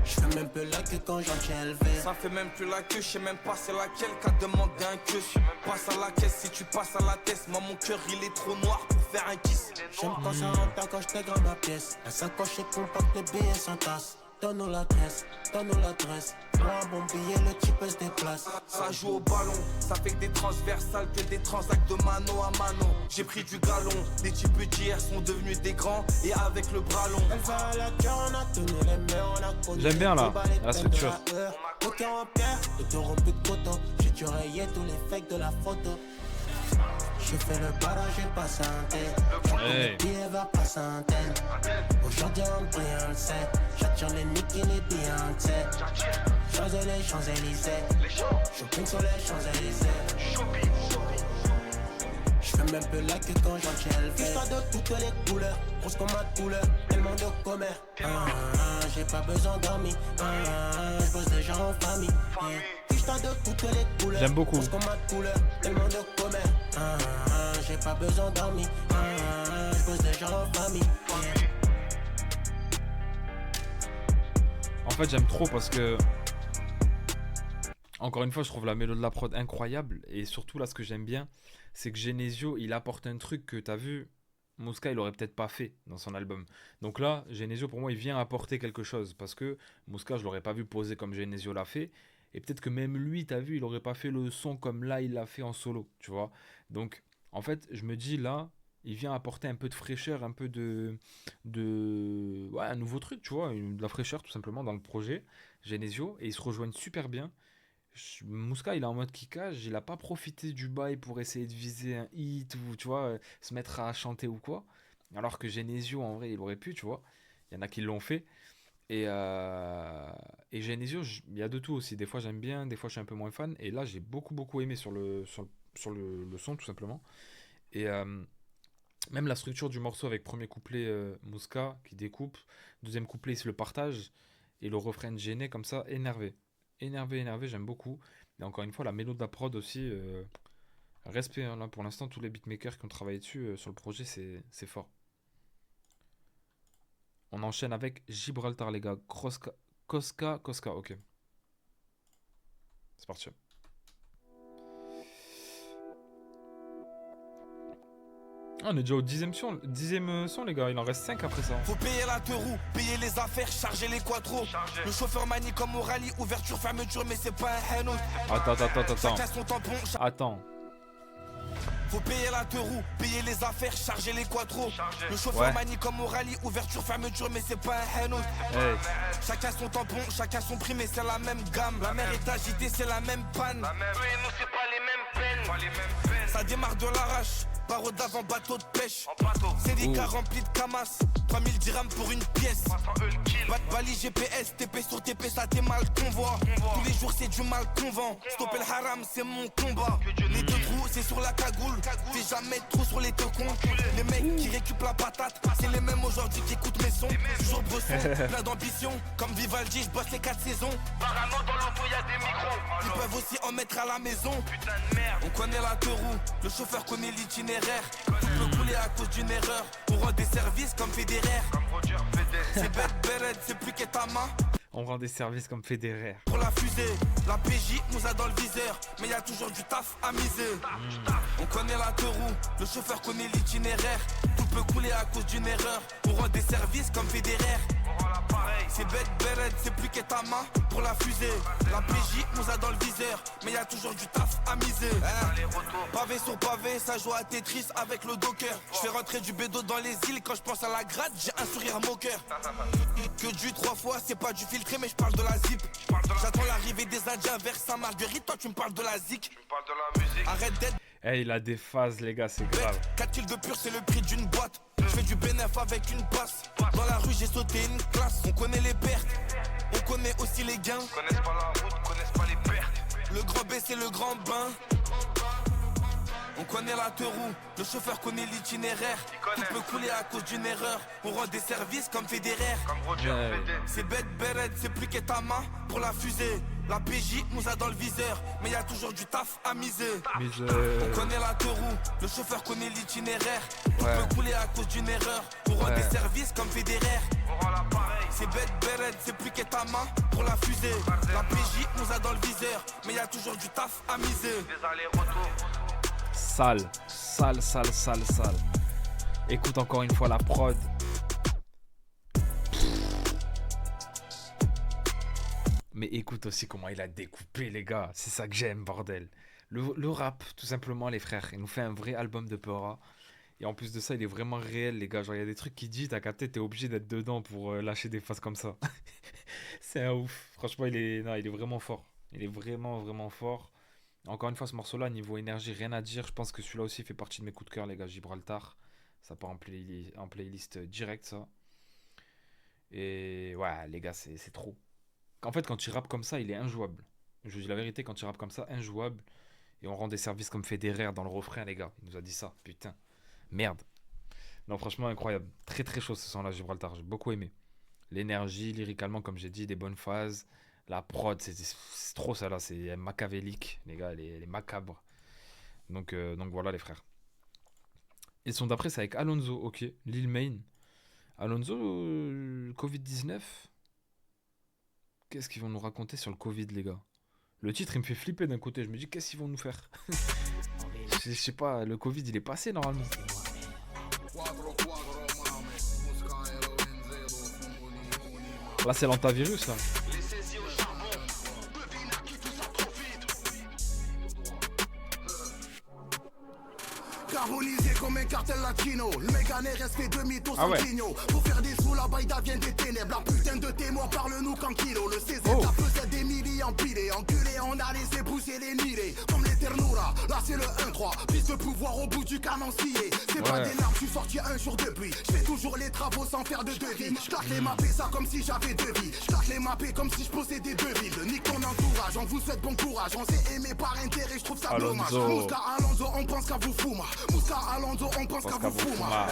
J'fais même peu là que quand j'entre chez LV. Ça fait même plus la queue, je sais même pas c'est laquelle qu'a demandé un queue. Passe à la caisse si tu passes à la caisse. Moi mon cœur il est trop noir pour faire un kiss. J'aime quand ça rentre quand j'te ma pièce. La sacoche est compacte, les billets s'entassent. Donne-nous l'adresse, Prends un bon billet, le type se déplace. Ça joue au ballon, ça fait que des transversales, que des transacts de mano à mano. J'ai pris du galon, les types d'hier sont devenus des grands et avec le bras long. Elle va à la cœur, on a tenu les mains, on a connu. J'aime bien là, la structure. Le cœur en pierre, le dos rempli de coton. J'ai dû rayer tous les fakes de la photo. J'ai fait le barrage et passé en tête. Hey. Le pied va passer en tête. Aujourd'hui on prie, on le sait. J'attire les Nick et les Beyoncé. Les Champs-Élysées. Shopping sur les Champs-Élysées. J'fais même peu là que quand j'entre chez LV. J't'as de toutes les couleurs, grosse comme ma couleur, tellement de commères. J'ai pas besoin d'amis, j'bosse déjà en famille. J't'as de toutes les couleurs, j'aime beaucoup. grosse comme ma couleur, tellement de commères. J'ai pas besoin d'amis, j'bosse déjà en famille. En fait, j'aime trop parce que, encore une fois, je trouve la mélodie de la prod incroyable. Et surtout, là, ce que j'aime bien, c'est que Genesio, il apporte un truc que t'as vu, Mouska, il aurait peut-être pas fait dans son album. Donc là, Genesio, pour moi, il vient apporter quelque chose. Parce que Mouska, je l'aurais pas vu poser comme Genesio l'a fait. Et peut-être que même lui, t'as vu, il aurait pas fait le son comme là, il l'a fait en solo, tu vois. Donc, en fait, je me dis, là, il vient apporter un peu de fraîcheur, un peu ouais, un nouveau truc, tu vois, de la fraîcheur tout simplement dans le projet, Genesio, et ils se rejoignent super bien. Mouska, il est en mode kickage, il a pas profité du bail pour essayer de viser un hit ou, tu vois, se mettre à chanter ou quoi. Alors que Genesio, en vrai, il aurait pu, tu vois. Il y en a qui l'ont fait. Et Genesio, il y a de tout aussi. Des fois j'aime bien, des fois je suis un peu moins fan. Et là j'ai beaucoup aimé sur le son tout simplement. Et même la structure du morceau avec premier couplet Mouska qui découpe, deuxième couplet il se le partage. Et le refrain gêné comme ça, énervé. Énervé, j'aime beaucoup. Et encore une fois, la mélo de la prod aussi, respect. Hein, là pour l'instant, tous les beatmakers qui ont travaillé dessus sur le projet, c'est fort. On enchaîne avec Gibraltar, les gars. Koska, ok. C'est parti. Ah, on est déjà au 10e son, les gars. Il en reste 5 après ça. Faut payer la deux roues, payer les affaires, charger les quattros. Le chauffeur manie comme au rallye, ouverture, fermeture, mais c'est pas un haino. Attends. Chacun son tampon. Attends. Faut payer la deux roues, payer les affaires, charger les quattros. Le chauffeur manie comme au rallye, ouverture, fermeture, mais c'est pas un haino. Hey. Chacun son tampon, chacun son prix, mais c'est la même gamme. La mer est agitée, c'est la même panne. Nous c'est pas les mêmes peines. Ça démarre de l'arrache, barreau d'avant, bateau de pêche. C'est des cas remplis de camas, 3000 dirhams pour une pièce. Bali GPS, TP sur TP, ça t'est mal convoi. Tous les jours c'est du mal qu'on vend. Stopper le haram, c'est mon combat. Les deux trous, c'est sur la cagoule. Fais jamais trop sur les tocons. Les mecs qui récupèrent la patate, c'est les mêmes aujourd'hui qui écoutent mes sons. Toujours bresson, plein d'ambition. Comme Vivaldi, je bosse les 4 saisons. Parano dans l'auto, y'a des micros. Ils peuvent aussi en mettre à la maison. Putain de merde. On connaît la deux roues, le chauffeur connaît l'itinéraire. Tout peut couler à cause d'une erreur. On rend des services comme Federer. Comme Roger Federer. C'est bête, bête, c'est plus qu'Etama. On rend des services comme Federer. Pour la fusée, la PJ nous a dans le viseur. Mais y a toujours du taf à miser. On connaît la deux roues, le chauffeur connaît l'itinéraire. Tout peut couler à cause d'une erreur. On rend des services comme Federer. On rend l'appareil. C'est bête, bête, c'est plus qu'Etama. Pour la fusée, la PJ nous a dans le viseur. Mais y a toujours du taf à miser. Aller-retour. Pavé sur pavé, ça joue à Tetris avec le docker. Je fais rentrer du bédo dans les îles. Quand je pense à la gratte, j'ai un sourire moqueur. Que du 3 fois, c'est pas du filtré, mais je parle de la zip. J'attends l'arrivée des Indiens vers Saint-Marguerite. Toi, tu me parles de la zik. Tu me parles de la musique. Arrête d'être Eh, il a des phases, les gars, c'est grave. bête. 4 kills de pur, c'est le prix d'une boîte. Je fais du bénéf avec une passe. Dans la rue, j'ai sauté une classe. On connaît les pertes, on connaît aussi les gains. Connaissent pas la route, connaissent pas les pertes. Le grand B, c'est le grand bain. On connaît la deux roues, le chauffeur connaît l'itinéraire. Tout peut couler à cause d'une erreur. On rend des services comme Federer. Comme Roger Federer. C'est bête, bête, c'est plus qu'Etama pour la fusée. La PJ nous a dans le viseur, mais y a toujours du taf à miser. On connaît la deux roues, le chauffeur connaît l'itinéraire. Tout peut couler à cause d'une erreur. On rend des services comme Federer. On rend l'appareil. C'est bête, bête, c'est plus qu'Etama pour la fusée. La PJ nous a dans le viseur, mais y a toujours du taf à miser. Des allers-retours. Sale. Écoute encore une fois la prod. Mais écoute aussi comment il a découpé, les gars. C'est ça que j'aime, bordel. Le rap, tout simplement, les frères. Il nous fait un vrai album de Peura. Et en plus de ça, il est vraiment réel, les gars. Genre, il y a des trucs qu'il dit, t'as capté, t'es obligé d'être dedans pour lâcher des phases comme ça. C'est un ouf. Franchement, il est vraiment fort. Il est vraiment fort. Encore une fois, ce morceau-là, niveau énergie, rien à dire. Je pense que celui-là aussi fait partie de mes coups de cœur, les gars. Gibraltar. Ça part en playlist direct, ça. Et ouais, les gars, c'est trop. En fait, quand il rappe comme ça, il est injouable. Je vous dis la vérité, quand il rappe comme ça, injouable. Et on rend des services comme Federer dans le refrain, les gars. Il nous a dit ça, putain. Merde. Non, franchement, incroyable. Très chaud ce son-là, Gibraltar. J'ai beaucoup aimé. L'énergie, lyricalement, comme j'ai dit, des bonnes phases. La prod, c'est trop ça là. C'est machiavélique, les gars. Elle est macabre. Donc voilà, les frères. Et le son d'après, c'est avec Alonso, ok. Lil Main. Alonso, Covid-19. Qu'est-ce qu'ils vont nous raconter sur le Covid, les gars? Le titre, il me fait flipper d'un côté. Je me dis, qu'est-ce qu'ils vont nous faire? Je sais pas, le Covid, il est passé normalement. Là, c'est l'antavirus, là. Carbonisé comme un cartel latino. Le mécané reste fait demi-tour Ah sans ouais. clignot. Pour faire des sous, la baïda vient des ténèbres. La putain de témoin parle-nous qu'en kilo. Le CZ, la pesette des milliards. famille empilée. Enculé, on a laissé pousser les nidés. Comme les ternura, là c'est le 1-3. Piste de pouvoir au bout du canon scié. C'est pas des larmes, je suis sorti un jour de pluie. Je fais toujours les travaux sans faire de devis. Je claque les mappés, ça comme si j'avais deux vies. Je claque les mappés comme si je possédais deux villes. Nique ton entourage, on vous souhaite bon courage. On s'est aimé par intérêt, je trouve ça dommage. Mouska Alonso, on pense qu'à vous Fouma. Mouska Alonso, on pense qu'à vous Fouma.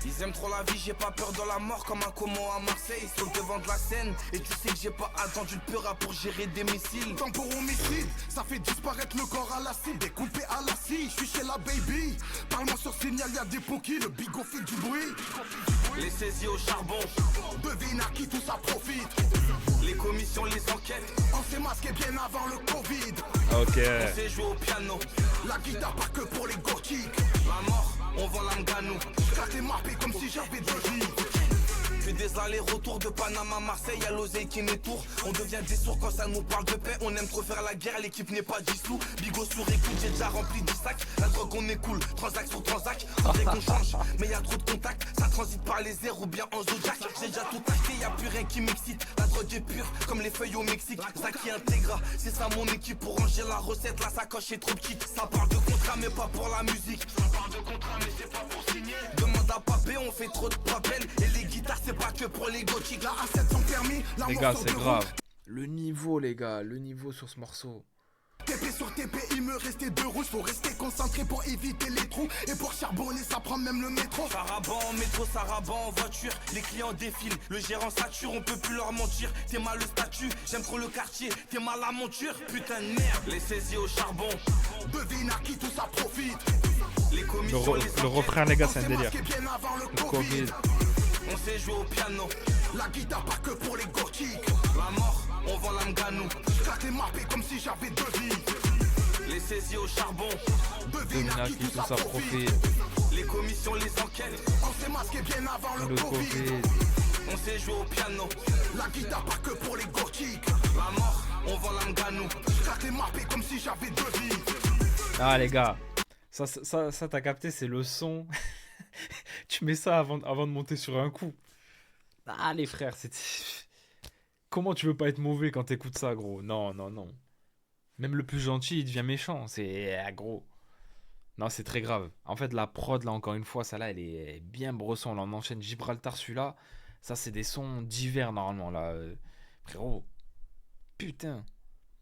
Ils aiment trop la vie, j'ai pas peur de la mort comme un Como à Marseille. Sur le devant de la scène, et tu sais que j'ai pas attendu le peur pour gérer des missiles. Tant pour homicide, ça fait disparaître le corps à l'acide. Découpé à la scie, je suis chez la baby. Parle-moi sur signal, y'a des pokis, le bigot fait du bruit. Les saisies au charbon, devine à qui tout ça profite. les commissions, les enquêtes. On s'est masqué bien avant le Covid. Ok. On s'est joué au piano, La guitare pas que pour les gothiques. la mort, on vend l'Amganou. J'casse les mappés comme si j'avais deux vies. Fais des allers-retours de Panama à Marseille, y'a l'oseille qui m'étourne. On devient des sourds quand ça nous parle de paix. On aime trop faire la guerre, l'équipe n'est pas dissous. Bigot sur écoute, j'ai déjà rempli 10 sacs. La drogue on écoule, transac sur transac. On dirait qu'on change, mais y'a trop de contacts. Ça transite par les airs ou bien en Zodiac. J'ai déjà tout acheté, y'a plus rien qui m'excite. La drogue est pure, comme les feuilles au Mexique. Ça qui intégra, c'est ça mon équipe. Pour ranger la recette, la sacoche est trop petite. Ça parle de contrat, mais pas pour la musique. Ça parle de contrat, mais c'est pas pour signer. Demande à Papé, on fait trop de papel. Et les guitares, c'est pas que pour les gothiques. La A7 sans permis, la Les gars, morceau c'est de grave. route. Le niveau, les gars, le niveau sur ce morceau. TP sur TP, il me restait deux rouges. Faut rester concentré pour éviter les trous. Et pour charbonner, ça prend même le métro. Saraban en métro, Saraban en voiture. Les clients défilent, le gérant sature, on peut plus leur mentir. T'es mal le statut, j'aime trop le quartier. T'es mal la monture, putain de merde. Les saisies au charbon, Devine à qui tout ça profite. les commissions, les Le enquêtes. refrain, les gars, c'est un On s'est délire. masqué bien avant le Le Covid. Covid. On s'est joué au piano, La guitare pas que pour les gothiques. la mort, on vend l'Amganou. J'casse les mappés comme si j'avais deux vies. Les saisies au charbon, Devine à qui tout ça profite. les commissions, les enquêtes. On s'est masqué bien avant le Le Covid. Covid. On s'est joué au piano, La guitare pas que pour les gothiques. la mort, on vend l'Amganou. J'casse les mappés comme si j'avais deux vies. Ah, les gars. Ça t'as capté, c'est le son. Tu mets ça avant de monter sur un coup. Ah, les frères, c'est... Comment tu veux pas être mauvais quand t'écoutes ça, gros? Non, non, non. Même le plus gentil, il devient méchant. C'est... gros. Non, c'est très grave. En fait, la prod, là, encore une fois, ça là, elle est bien bresson. Là, on enchaîne Gibraltar, celui-là. Ça, c'est des sons divers, normalement, là. Frérot. Putain.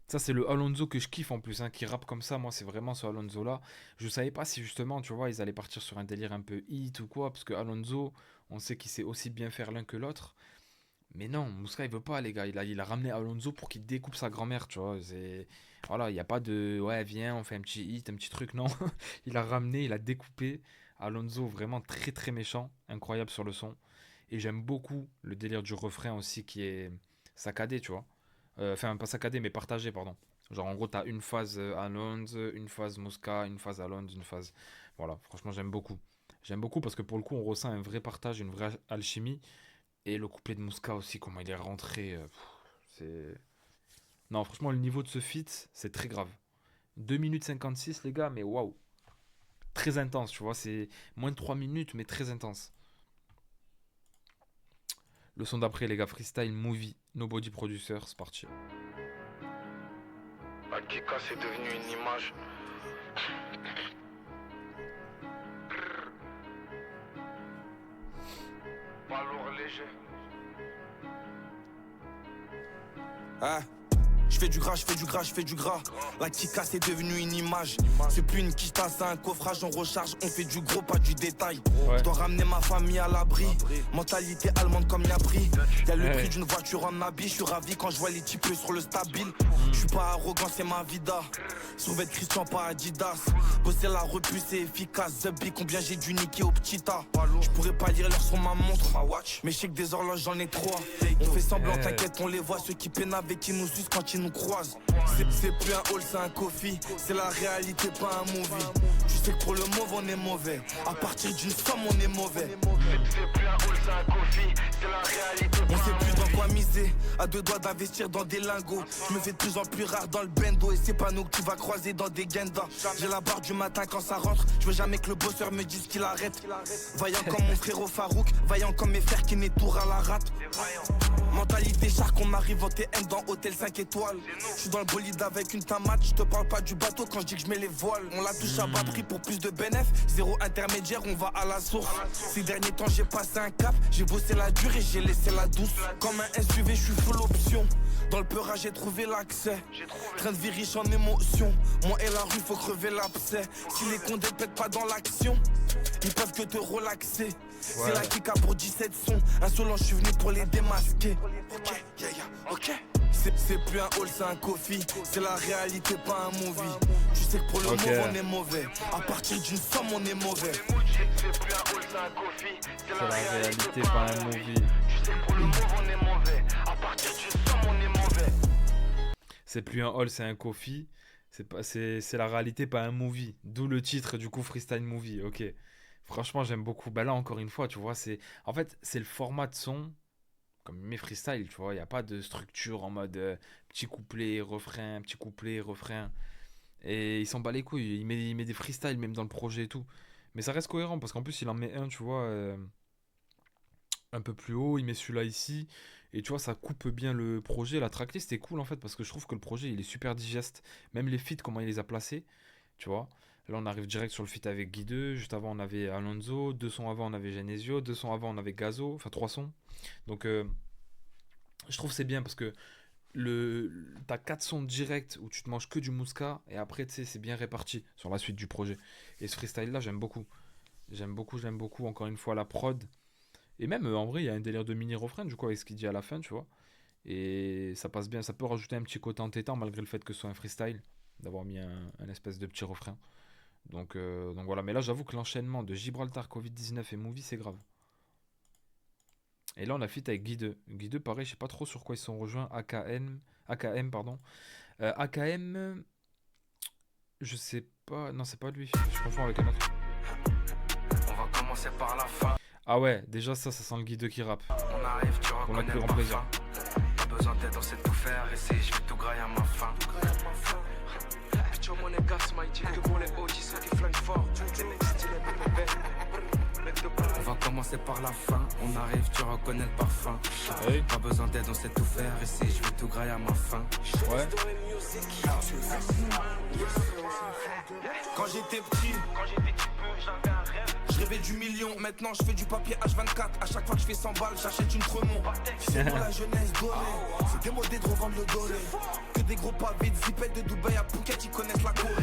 Ça, c'est le Alonso que je kiffe en plus, hein, qui rappe comme ça. Moi, c'est vraiment ce Alonso-là. Je savais pas si, justement, tu vois, ils allaient partir sur un délire un peu hit ou quoi. Parce que Alonso, on sait qu'il sait aussi bien faire l'un que l'autre. Mais non, Mouska, il veut pas, les gars. Il a ramené Alonso pour qu'il découpe sa grand-mère, tu vois. Voilà, il n'y a pas de... Ouais, viens, on fait un petit hit, un petit truc. Non, il a ramené, il a découpé. Alonso, vraiment très, très méchant. Incroyable sur le son. Et j'aime beaucoup le délire du refrain aussi qui est saccadé, tu vois. Enfin, pas saccadé, mais partagé, pardon. Genre, en gros, t'as une phase Alonso, une phase Mouska, une phase Alonso, une phase... Voilà, franchement, j'aime beaucoup. J'aime beaucoup parce que pour le coup, on ressent un vrai partage, une vraie alchimie. Et le couplet de Mouska aussi, comment il est rentré. C'est... Non, franchement, le niveau de ce feat, c'est très grave. 2 minutes 56, les gars, mais waouh. Très intense, tu vois. C'est moins de 3 minutes, mais très intense. Le son d'après, les gars, Freestyle Movie, Nobody Producer, c'est parti. Akika c'est devenu une image. Pas lourd léger. Hein? Je fais du gras, je fais du gras, je fais du gras. La Kika c'est devenu une image. C'est plus une quicheta, c'est un coffrage, on recharge, on fait du gros, pas du détail. Ouais. Je dois ramener ma famille à l'abri. Mentalité allemande comme Yabri. Y'a le Ouais. prix d'une voiture en habit. Je suis ravi quand je vois les types sur le stabile. Je suis pas arrogant, c'est ma vida. Survêt Christian, pas Adidas. Bosser la repu, c'est efficace. Zubby, combien j'ai dû niquer au petit tas. Je pourrais pas lire l'heure sur ma montre, ma watch. Mais je sais que des horloges, j'en ai 3. On fait semblant, Ouais. t'inquiète, on les voit. Ceux qui peinent avec qui nous sucent quand ils nous croisent. C'est plus un hall, c'est un coffee. C'est la réalité, pas un movie. Tu sais que pour le mauvais, on est mauvais. À partir d'une femme, on est mauvais. C'est plus un hall, c'est un coffee. C'est la réalité. On sait plus dans quoi miser, à deux doigts d'investir dans des lingots. Je me fais de plus en plus rare dans le bendo. Et c'est pas nous que tu vas croiser dans des guendas. J'ai la barre du matin quand ça rentre. Je veux jamais que le bosseur me dise qu'il arrête. Vaillant comme mon frère au Farouk. Vaillant comme mes frères qui nettourent à la rate. Mentalité char qu'on arrive en TM dans hôtel 5 étoiles. Je suis dans le bolide avec une tamate, je te parle pas du bateau quand je dis que je mets les voiles. On la touche à bas prix pour plus de bénéf. Zéro intermédiaire, on va à la source. Ces derniers temps j'ai passé un cap, j'ai bossé la durée, j'ai laissé la douce. Comme un SUV, je suis full option. Dans le peurage j'ai trouvé l'accès. Train de vie riche en émotions. Moi et la rue faut crever l'abcès. Si les condés pètent pas dans l'action, ils peuvent que te relaxer. C'est la Kika pour 17 sons. Insolent, je suis venu pour les démasquer. Ok, ok. C'est plus un hall, c'est un coffee. C'est la réalité, pas un movie. Tu sais que pour le mauvais, on est mauvais. À partir d'une somme, on est mauvais. C'est plus un hall, c'est un coffee. C'est la réalité, pas un movie. Tu sais que pour le mauvais, on est mauvais. À partir d'une somme, on est mauvais. C'est plus un hall, c'est un coffee. C'est la réalité, pas un movie. D'où le titre, du coup, Freestyle Movie. Ok. Franchement, j'aime beaucoup. Bah là, encore une fois, tu vois, en fait, c'est le format de son, comme mes freestyles, tu vois. Il n'y a pas de structure en mode petit couplet, refrain, petit couplet, refrain. Et il s'en bat les couilles. Il met des freestyles même dans le projet et tout. Mais ça reste cohérent parce qu'en plus, il en met un, tu vois, un peu plus haut. Il met celui-là ici. Et tu vois, ça coupe bien le projet. La tracklist est cool en fait parce que je trouve que le projet, il est super digeste. Même les feats, comment il les a placés, tu vois. Là, on arrive direct sur le feat avec Guy 2. Juste avant, on avait Alonso. 2 sons avant, on avait Genesio. 2 sons avant, on avait Gazo. Enfin, 3 sons. Donc, je trouve que c'est bien parce que t'as 4 sons directs où tu te manges que du Mouska. Et après, tu sais, c'est bien réparti sur la suite du projet. Et ce freestyle-là, j'aime beaucoup. J'aime beaucoup. Encore une fois, la prod. Et même, en vrai, il y a un délire de mini-refrain, du coup, avec ce qu'il dit à la fin, tu vois. Et ça passe bien. Ça peut rajouter un petit côté entêtant, malgré le fait que ce soit un freestyle. D'avoir mis un espèce de petit refrain. Donc voilà, mais là j'avoue que l'enchaînement de Gibraltar, Covid-19 et Movie, c'est grave. Et là on a fit avec Guy 2. Guy 2, pareil, je sais pas trop sur quoi ils se sont rejoints. AKM, pardon. AKM, je sais pas, non c'est pas lui, je confonds avec un autre. On va commencer par la fin. Ah ouais, déjà ça sent le Guy 2 qui rappe. On arrive, tu Pour notre reconnais plus le grand plaisir. parfum. Pas besoin d'aide, on sait tout faire. Ici, je vais tout grailler à ma faim. Mon gas m'a dit que pour les OG ceux qui flinguent fort. On va commencer par la fin. On arrive, tu reconnais le parfum. Hey. Pas besoin d'aide, on sait tout faire. Ici, je vais tout grailler à ma faim. Ouais. Quand j'étais petit, j'avais un rêve. je rêvais du million. Maintenant je fais du papier H24. À chaque fois que je fais 100 balles, j'achète une Tremont. C'est pour la jeunesse donnée. C'est démodé de revendre le dollar. Que des gros pavés de zipette de Dubaï à Phuket, ils connaissent la Corée.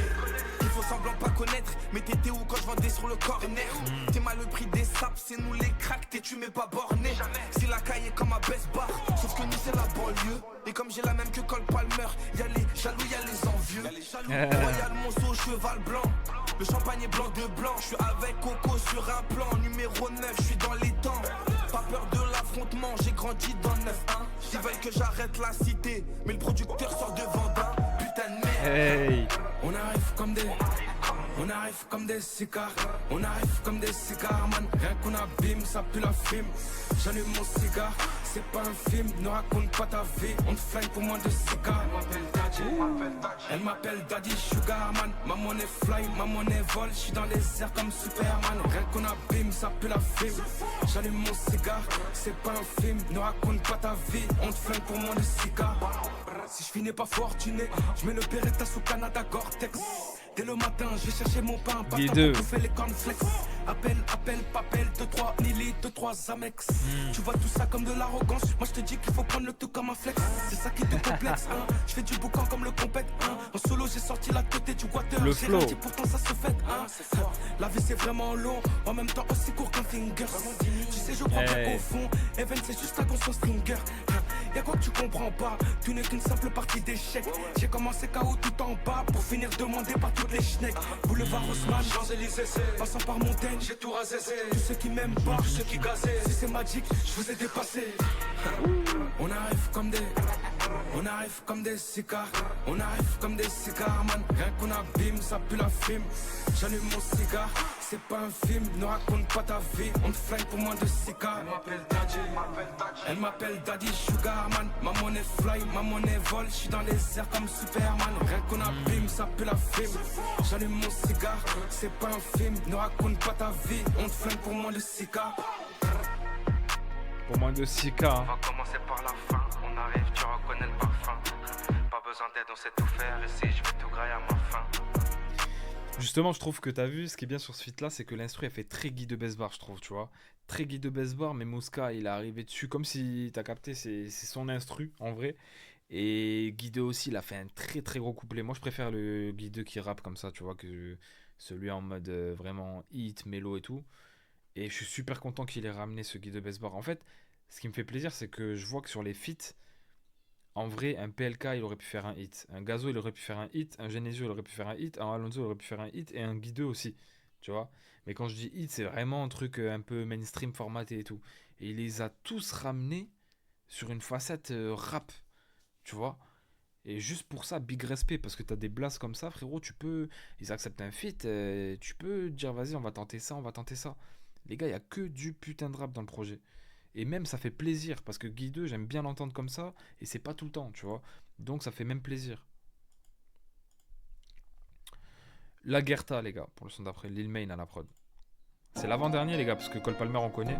Il faut semblant pas connaître. Mais t'étais où quand je vendais sur le corner? T'es mal le prix des sapes, c'est nous les cracks. T'es tu m'es pas borné. C'est la caille comme à Best Bar. Sauf que nous c'est la banlieue. Et comme j'ai la même que Cole Palmer, y'a les jaloux, y'a les envieux. Royal Monceau, cheval blanc. Le champagne est blanc de blanc. Je suis avec Coco sur un plan. Numéro 9, je suis dans les temps. Pas peur de l'affrontement, j'ai grandi dans le 9-1. Ils veulent que j'arrête la cité, mais le producteur sort de Vendin. Putain de merde. Hey. On arrive comme des cigares. On arrive comme des cigares, man. Rien qu'on abîme, ça pue la fume. J'allume mon cigare, c'est pas un film. Ne raconte pas ta vie, on te flingue pour moins de cigares. Elle m'appelle Daddy Sugar Man. Ma monnaie fly, ma monnaie vole. J'suis dans les airs comme Superman. Rien qu'on abîme, ça pue la fume. J'allume mon cigare, c'est pas un film. Ne raconte pas ta vie, on te flingue pour moins de cigares. Si je finis pas fortuné, je mets le Beretta sous Canada Gore-Tex. Dès le matin, je vais chercher mon pain, pas Guy pour 2. bouffer les cornflakes. Appel, papel, 2-3 Nili, 2-3 Amex. Tu vois tout ça comme de l'arrogance. Moi je te dis qu'il faut prendre le tout comme un flex. C'est ça qui te complexe, hein. Je fais du boucan comme le compète, hein. En solo, j'ai sorti la tête du water. Le J'ai flow. rien dit, pourtant ça se fait, hein. La vie c'est vraiment long, en même temps aussi court qu'un finger. Tu sais, je crois bien qu'au fond, Even c'est juste un conscience stringer. Y'a quoi que tu comprends pas, tu n'es qu'une simple partie d'échecs. J'ai commencé KO tout en bas pour finir demandé par toutes les schnecks. Boulevard Haussmann, Champs-Élysées, passant par Montaigne, j'ai tout rasé. Tous ceux qui m'aiment pas, ceux qui gazaient. Si c'est magique, je vous ai dépassé. On arrive comme des cigares. On arrive comme des cigares, man. Rien qu'on abîme, ça pue la fume. J'allume mon cigare, c'est pas un film. Ne raconte pas ta vie, on te flingue pour moins de cigares. Elle m'appelle Daddy Sugar Man. Ma monnaie fly, ma monnaie vole. J'suis dans les airs comme Superman. Rien qu'on abîme, ça pue la fume. J'allume mon cigare, c'est pas un film. Ne raconte pas ta vie, on te flingue pour moins de cigares. Pour moins de 6K. On va commencer par la fin. On arrive, tu reconnais le parfum. Pas besoin d'aide, on sait tout faire. Ici, je vais tout grailler à ma fin. Justement, je trouve que t'as vu, ce qui est bien sur ce feat là, c'est que l'instru elle fait très Guy de Besbar, je trouve, tu vois. Très Guy de Besbar, mais Mouska il est arrivé dessus comme si t'as capté, c'est son instru en vrai. Et Guy 2 aussi, il a fait un très très gros couplet. Moi je préfère le Guy 2 qui rappe comme ça, tu vois, que celui en mode vraiment hit, mélo et tout. Et je suis super content qu'il ait ramené ce Guy de Besbar. En fait, ce qui me fait plaisir, c'est que je vois que sur les feats, en vrai, un PLK, il aurait pu faire un hit. Un Gazo, il aurait pu faire un hit. Un Genesio, il aurait pu faire un hit. Un Alonso, il aurait pu faire un hit. Et un Guideux aussi. Tu vois. Mais quand je dis hit, c'est vraiment un truc un peu mainstream formaté et tout. Et il les a tous ramenés sur une facette rap. Tu vois. Et juste pour ça, big respect. Parce que t'as des blasts comme ça, frérot. Tu peux. Ils acceptent un feat. Tu peux dire, vas-y, on va tenter ça, on va tenter ça. Les gars, il y a que du putain de rap dans le projet. Et même ça fait plaisir parce que Guy 2, j'aime bien l'entendre comme ça et c'est pas tout le temps, tu vois. Donc ça fait même plaisir. La Guerta, les gars, pour le son d'après, Lil Main à la prod. C'est l'avant-dernier, les gars, parce que Cole Palmer on connaît.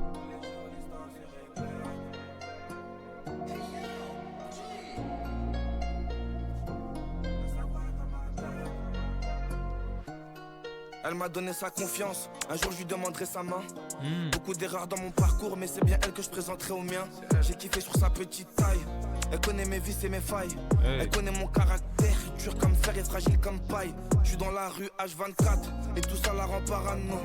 Elle m'a donné sa confiance, un jour je lui demanderai sa main. Beaucoup d'erreurs dans mon parcours, mais c'est bien elle que je présenterai au mien. J'ai kiffé sur sa petite taille, elle connaît mes vices et mes failles. Elle connaît mon caractère, dur comme fer et fragile comme paille. Je suis dans la rue H24 et tout ça la rend parano.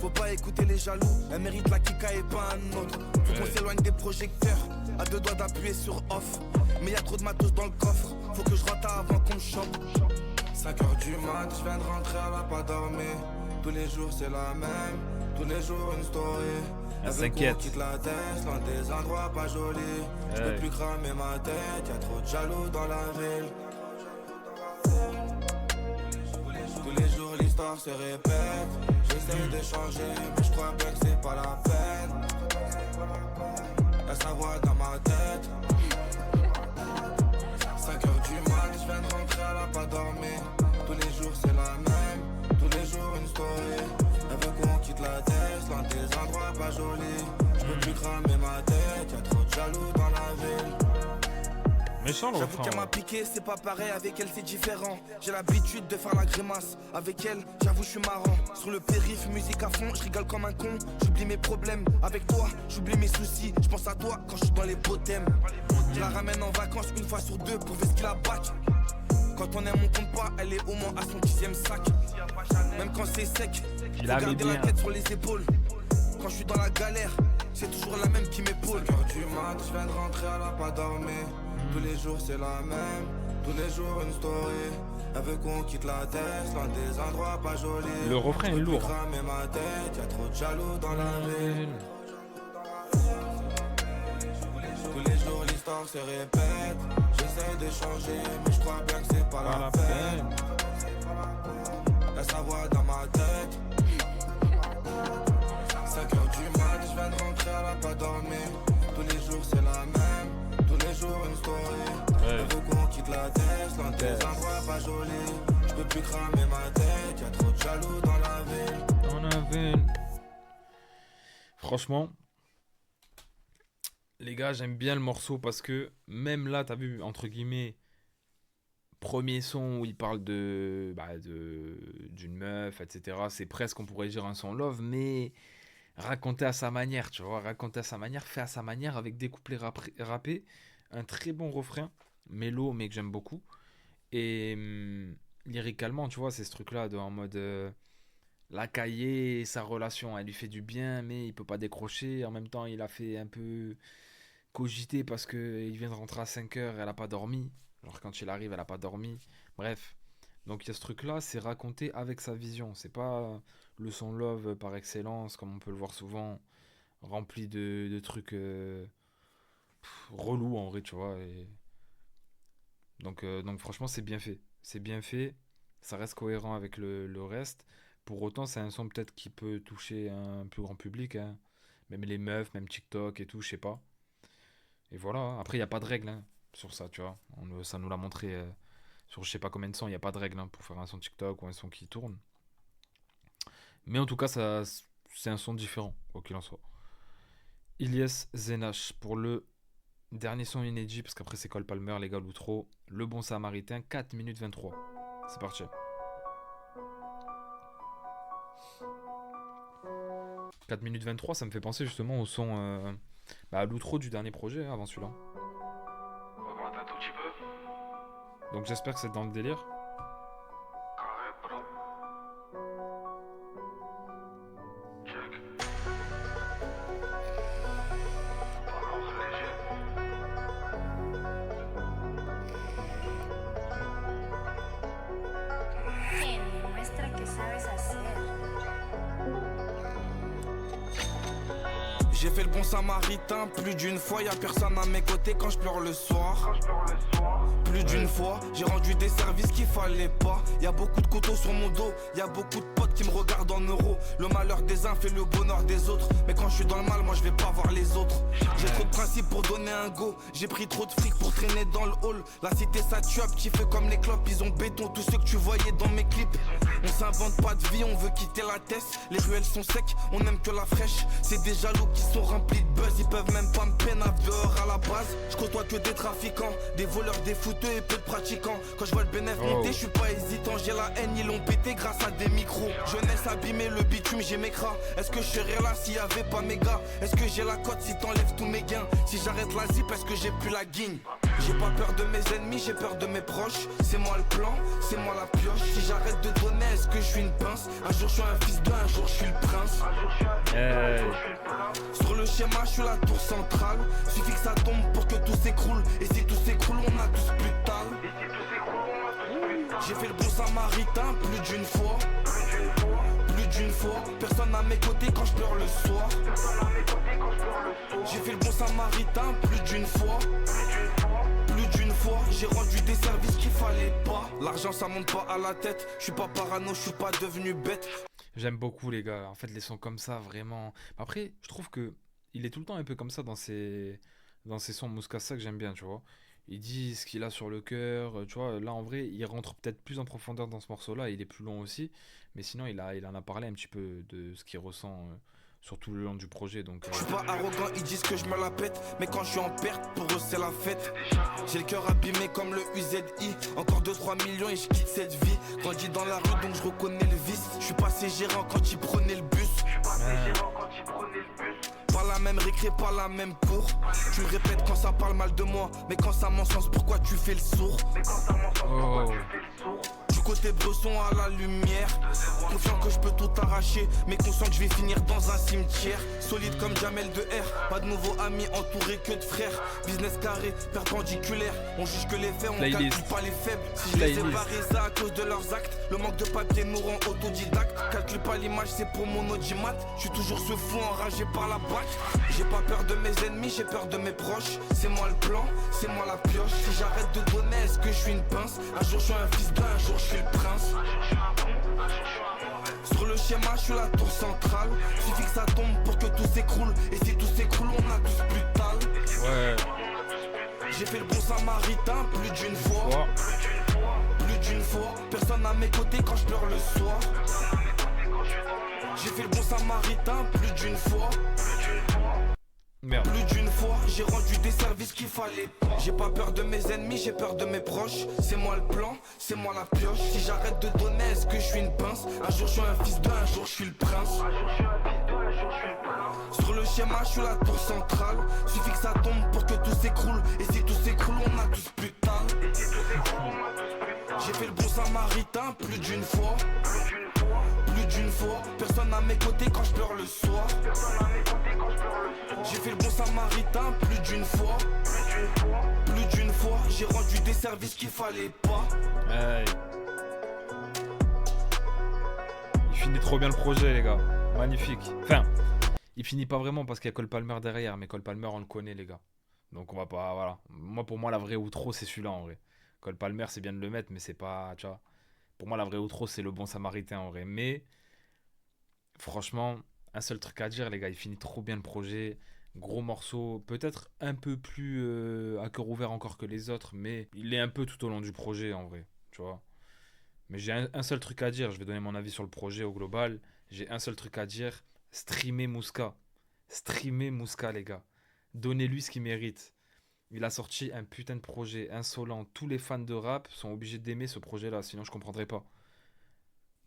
Faut pas écouter les jaloux, elle mérite la kika et pas un autre. Faut qu'on s'éloigne des projecteurs, à deux doigts d'appuyer sur off. Mais y a trop de matos dans le coffre, faut que je rentre avant qu'on me chope. 5h du mat, je viens de rentrer, elle a pas dormi. Tous les jours c'est la même, tous les jours une story. Elle s'inquiète. Quitte la tête, loin des endroits pas jolis. Je peux plus cramer ma tête, y'a trop de jaloux dans la ville. Tous les jours l'histoire se répète. J'essaie de changer, mais je crois bien que c'est pas la peine. Y'a sa voix dans ma tête. 5h du mat, je viens de rentrer, elle a pas dormi. Tous les jours c'est la même, tous les jours une story. Elle veut qu'on quitte la tête, loin des endroits pas jolis. Je peux plus cramer ma tête, y'a trop de jaloux dans la ville. Méchant le J'avoue refrain. qu'elle m'a piqué, c'est pas pareil, avec elle c'est différent. J'ai l'habitude de faire la grimace, avec elle j'avoue je suis marrant. Sur le périph, musique à fond, je rigole comme un con. J'oublie mes problèmes, avec toi j'oublie mes soucis. Je pense à toi quand je suis dans les beaux thèmes. Je la ramène en vacances une fois sur deux pour ver ce qu'il a bac. Quand on aime on compte pas, elle est au moins à son 10e sac. Même quand c'est sec, faut Il avait garder la bien. tête sur les épaules. Quand je suis dans la galère, c'est toujours la même qui m'épaule. 5h du mat, je viens de rentrer, elle a pas dormi. Tous les jours c'est la même, tous les jours une story. Elle veut qu'on quitte la tête, loin des endroits pas jolis. Le refrain est lourd. Cramer ma tête, y'a trop de jaloux dans la ville. Tous les jours l'histoire se répète. J'essaie de changer, mais je crois bien que c'est pas la peine. Y'a sa voix dans ma tête. 5h du mat, je viens de rentrer, elle a pas dormi. Tous les jours c'est la même, tous les jours une story. Elle veut qu'on quitte la tête, loin des endroits pas jolis. Je peux plus cramer ma tête, y'a trop de jaloux dans la ville. On avait une... Franchement, les gars, j'aime bien le morceau parce que même là, t'as vu, entre guillemets, premier son où il parle d'une meuf, etc. C'est presque, on pourrait dire, un son love, mais raconté à sa manière, tu vois, raconté à sa manière, fait à sa manière, avec des couplets rappés, un très bon refrain, mélo, mais que j'aime beaucoup. Et lyricalement, tu vois, c'est ce truc-là, en mode... la cahier, sa relation, elle lui fait du bien, mais il peut pas décrocher. En même temps, il a fait un peu cogiter parce qu'il vient de rentrer à 5 heures, elle a pas dormi. Alors quand il arrive, elle a pas dormi. Bref. Donc il y a ce truc-là, c'est raconté avec sa vision. C'est pas le son love par excellence, comme on peut le voir souvent, rempli de trucs relous en vrai, tu vois. Donc franchement, c'est bien fait. C'est bien fait. Ça reste cohérent avec le reste. Pour autant, c'est un son peut-être qui peut toucher un plus grand public, hein. Même les meufs, même TikTok et tout, je sais pas. Et voilà, hein. Après, il n'y a pas de règle hein, sur ça, tu vois. Ça nous l'a montré sur je sais pas combien de sons, il n'y a pas de règle hein, pour faire un son TikTok ou un son qui tourne. Mais en tout cas, c'est un son différent, quoi qu'il en soit. Ilyes Zenash pour le Dernier son inédit, parce qu'après c'est Cole Palmer, les gars, l'outro. Le Bon Samaritain, 4 minutes 23. C'est parti. 4 minutes 23, ça me fait penser justement au son, à l'outro du dernier projet, avant celui-là. On augmente un tout petit peu. Donc j'espère que c'est dans le délire. Carré, bro. Check. Alors, léger. Demuestra que sabes hacer. J'ai fait le bon samaritain plus d'une fois, y'a personne à mes côtés quand je pleure le soir. Plus d'une fois, j'ai rendu des services qu'il fallait pas. Y'a beaucoup de couteaux sur mon dos, y'a beaucoup de potes qui me regardent en euros. Le malheur des uns fait le bonheur des autres. Mais quand je suis dans le mal, moi je vais pas voir les autres. J'ai trop de principes pour donner un go. J'ai pris trop de fric pour traîner dans le hall. La cité ça tue à petit feu comme les clopes. Ils ont béton tous ceux que tu voyais dans mes clips. On s'invente pas de vie, on veut quitter la tête. Les ruelles sont secs, on aime que la fraîche. C'est des jaloux qui sont remplis de buzz. Ils peuvent même pas me peine à dehors à la base. Je côtoie que des trafiquants, des voleurs, des fouteux et peu de pratiquants. Quand je vois le bénéfice monter, je suis pas hésitant. J'ai la haine, ils l'ont pété grâce à des micros. Jeunesse abîmée, le bitume, j'ai mes cras. Est-ce que je serais là s'il y avait pas mes gars? Est-ce que j'ai la cote si t'enlèves tous mes gains? Si j'arrête la zip, est-ce que j'ai plus la guigne? J'ai pas peur de mes ennemis, j'ai peur de mes proches. C'est moi le plan, c'est moi la pioche. Si j'arrête de donner, est-ce que je suis une pince? Un jour je suis un fils de, un jour je suis le prince. Sur le schéma, je suis la tour centrale. Suffit que ça tombe pour que tout s'écroule. Et si tout s'écroule, on a tous plus de tal. J'ai fait le bon samaritain plus d'une fois. Plus d'une fois, personne à mes côtés quand je pleure le soir. J'ai fait le bon samaritain plus d'une fois. Plus d'une fois, j'ai rendu des services qu'il fallait pas. L'argent ça monte pas à la tête. Je suis pas parano, je suis pas devenu bête. J'aime beaucoup les gars, en fait les sons comme ça vraiment. Après je trouve que il est tout le temps un peu comme ça dans ses sons Mouska, c'est ça que j'aime bien, tu vois. Il dit ce qu'il a sur le cœur, tu vois. Là en vrai il rentre peut-être plus en profondeur dans ce morceau là, il est plus long aussi. Mais sinon il en a parlé un petit peu de ce qu'il ressent sur tout le long du projet. Donc, Je suis pas arrogant, ils disent que je me la pète. Mais quand je suis en perte, pour eux c'est la fête. J'ai le cœur abîmé comme le UZI. Encore 2-3 millions et je quitte cette vie. Grandi dans la rue donc je reconnais le vice. Je suis passé gérant quand ils prenaient le bus. Pas la même récré, pas la même cour. Tu le répètes quand ça parle mal de moi. Mais quand ça m'encense, pourquoi tu fais le sourd? Oh. Du côté bresson à la lumière. Confiant que je peux tout arracher. Mais conscient que je vais finir dans un cimetière. Solide comme Jamel de R. Pas de nouveaux amis entourés que de frères. Business carré, perpendiculaire. On juge que les faits, on Playlist. calcule pas les faibles. Si je les ai Playlist. barrés, ça à cause de leurs actes. Le manque de papier nous rend autodidacte. Calcule pas l'image, c'est pour mon audimat. Je suis toujours ce fou enragé par la bac. J'ai pas peur de mes ennemis, j'ai peur de mes proches. C'est moi le plan, c'est moi la pioche. Si j'arrête de donner, est-ce que je suis une pince? Un jour je suis un fils d'un, un jour je suis le prince. Sur le schéma, je suis la tour centrale. Suffit que ça tombe pour que tout s'écroule. Et si tout s'écroule, on a tous plus de tal. Ouais. J'ai fait le bon samaritain plus d'une fois. Plus d'une fois, personne à mes côtés quand je pleure le soir. J'ai fait le bon samaritain plus d'une fois. Merde. Plus d'une fois, j'ai rendu des services qu'il fallait pas. J'ai pas peur de mes ennemis, j'ai peur de mes proches. C'est moi le plan, c'est moi la pioche. Si j'arrête de donner, est-ce que je suis une pince? Un jour je suis un fils d'un, un jour je suis le prince. Sur le schéma, je suis la tour centrale. Suffit que ça tombe pour que tout s'écroule. Et si tout s'écroule, on a tous plus de tal. J'ai fait le bon samaritain plus d'une fois. Plus d'une fois, personne à mes côtés quand je pleure le soir. J'ai fait le bon samaritain plus d'une fois. Plus d'une fois, j'ai rendu des services qu'il fallait pas. Hey. Il finit trop bien le projet les gars, magnifique. Enfin, il finit pas vraiment parce qu'il y a Cole Palmer derrière, mais Cole Palmer on le connaît les gars. Donc on va pas, voilà. Pour moi la vraie outro c'est celui-là en vrai. Cole Palmer c'est bien de le mettre mais c'est pas, tu vois. Pour moi la vraie outro c'est le bon samaritain en vrai. Mais franchement, un seul truc à dire les gars, il finit trop bien le projet. Gros morceau, peut-être un peu plus à cœur ouvert encore que les autres, mais il est un peu tout au long du projet en vrai, tu vois. Mais j'ai un seul truc à dire, je vais donner mon avis sur le projet au global. J'ai un seul truc à dire, streamer Mouska. Streamer Mouska les gars. Donnez-lui ce qu'il mérite. Il a sorti un putain de projet insolent. Tous les fans de rap sont obligés d'aimer ce projet-là, sinon je comprendrais pas.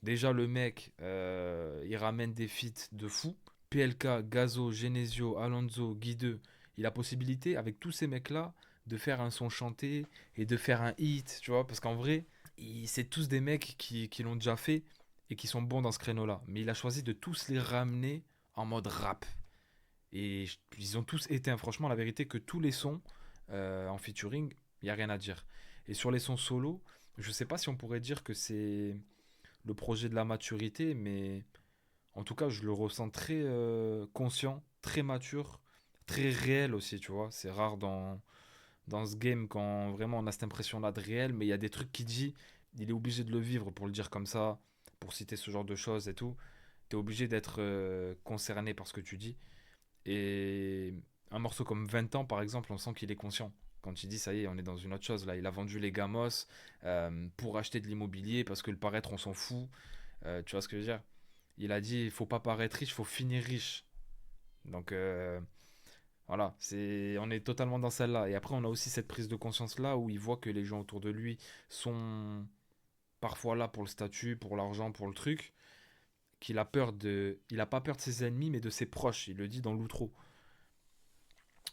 Déjà, le mec, il ramène des feats de fou. PLK, Gazo, Genesio, Alonso, Guideux. Il a possibilité, avec tous ces mecs-là, de faire un son chanté et de faire un hit, tu vois. Parce qu'en vrai, c'est tous des mecs qui l'ont déjà fait et qui sont bons dans ce créneau-là. Mais il a choisi de tous les ramener en mode rap. Et ils ont tous été, franchement, la vérité, que tous les sons en featuring, il n'y a rien à dire. Et sur les sons solo, je sais pas si on pourrait dire que c'est le projet de la maturité, mais en tout cas, je le ressens très conscient, très mature, très réel aussi, tu vois. C'est rare dans ce game quand vraiment on a cette impression-là de réel, mais il y a des trucs qu'il dit, il est obligé de le vivre pour le dire comme ça, pour citer ce genre de choses et tout. T'es obligé d'être concerné par ce que tu dis. Et un morceau comme 20 ans, par exemple, on sent qu'il est conscient. Quand il dit ça y est, on est dans une autre chose là, il a vendu les gamos pour acheter de l'immobilier parce que le paraître on s'en fout. Tu vois ce que je veux dire? Il a dit il faut pas paraître riche, il faut finir riche. Donc voilà, on est totalement dans celle-là. Et après on a aussi cette prise de conscience là où il voit que les gens autour de lui sont parfois là pour le statut, pour l'argent, pour le truc. Il a pas peur de ses ennemis mais de ses proches. Il le dit dans l'outro.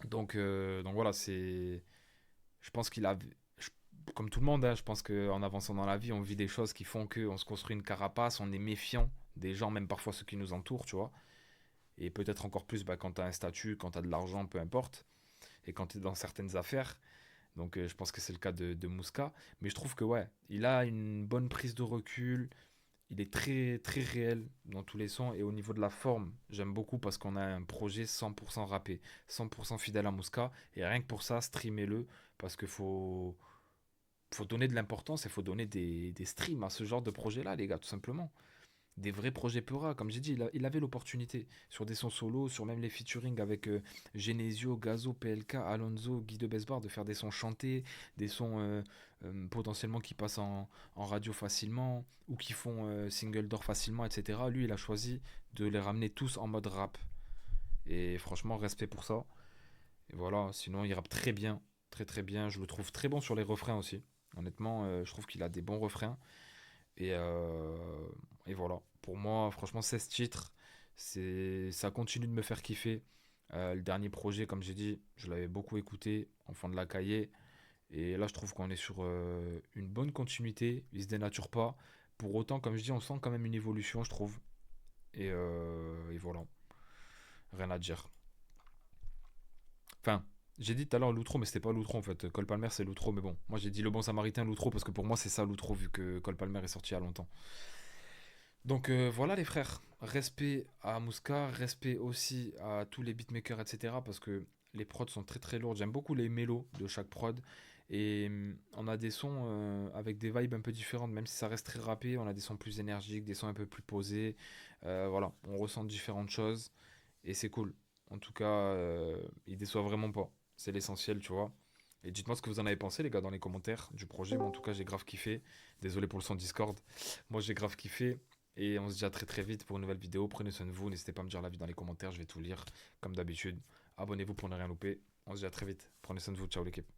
Donc voilà, je pense qu'il a, je- comme tout le monde, hein, je pense qu'en avançant dans la vie, on vit des choses qui font qu'on se construit une carapace, on est méfiant des gens, même parfois ceux qui nous entourent, tu vois. Et peut-être encore plus bah, quand tu as un statut, quand tu as de l'argent, peu importe, et quand tu es dans certaines affaires. Donc je pense que c'est le cas de Mouska. Mais je trouve que ouais, il a une bonne prise de recul, il est très très réel dans tous les sons et au niveau de la forme, j'aime beaucoup parce qu'on a un projet 100% rappé, 100% fidèle à Mouska et rien que pour ça, streamez-le parce qu'il faut donner de l'importance et faut donner des streams à ce genre de projet-là, les gars, tout simplement. Des vrais projets Peura, comme j'ai dit, il avait l'opportunité sur des sons solo, sur même les featuring avec Genesio, Gazo, PLK, Alonso, Guy de Besbar, de faire des sons chantés, des sons potentiellement qui passent en radio facilement ou qui font single d'or facilement, etc. Lui, il a choisi de les ramener tous en mode rap. Et franchement, respect pour ça. Et voilà, sinon, il rappe très bien, très très bien. Je le trouve très bon sur les refrains aussi. Honnêtement, je trouve qu'il a des bons refrains. Et, euh, et voilà. Pour moi, franchement, 16 titres, ça continue de me faire kiffer. Le dernier projet, comme j'ai dit, je l'avais beaucoup écouté, Enfant de la Cahier. Et là, je trouve qu'on est sur une bonne continuité. Il se dénature pas. Pour autant, comme je dis, on sent quand même une évolution, je trouve. Et voilà. Rien à dire. Enfin, j'ai dit tout à l'heure l'outro, mais c'était pas l'outro en fait. Cole Palmer, c'est l'outro. Mais bon, moi j'ai dit le bon samaritain, l'outro, parce que pour moi, c'est ça l'outro, vu que Cole Palmer est sorti il y a longtemps. Donc voilà les frères, respect à Mouska, respect aussi à tous les beatmakers, etc. Parce que les prods sont très très lourds. J'aime beaucoup les mélos de chaque prod. Et on a des sons avec des vibes un peu différentes, même si ça reste très rappé. On a des sons plus énergiques, des sons un peu plus posés. Voilà, on ressent différentes choses. Et c'est cool. En tout cas, il déçoit vraiment pas. C'est l'essentiel, tu vois. Et dites-moi ce que vous en avez pensé, les gars, dans les commentaires du projet. Mais en tout cas, j'ai grave kiffé. Désolé pour le son Discord. Moi, j'ai grave kiffé. Et on se dit à très très vite pour une nouvelle vidéo. Prenez soin de vous. N'hésitez pas à me dire l'avis dans les commentaires. Je vais tout lire comme d'habitude. Abonnez-vous pour ne rien louper. On se dit à très vite. Prenez soin de vous. Ciao l'équipe.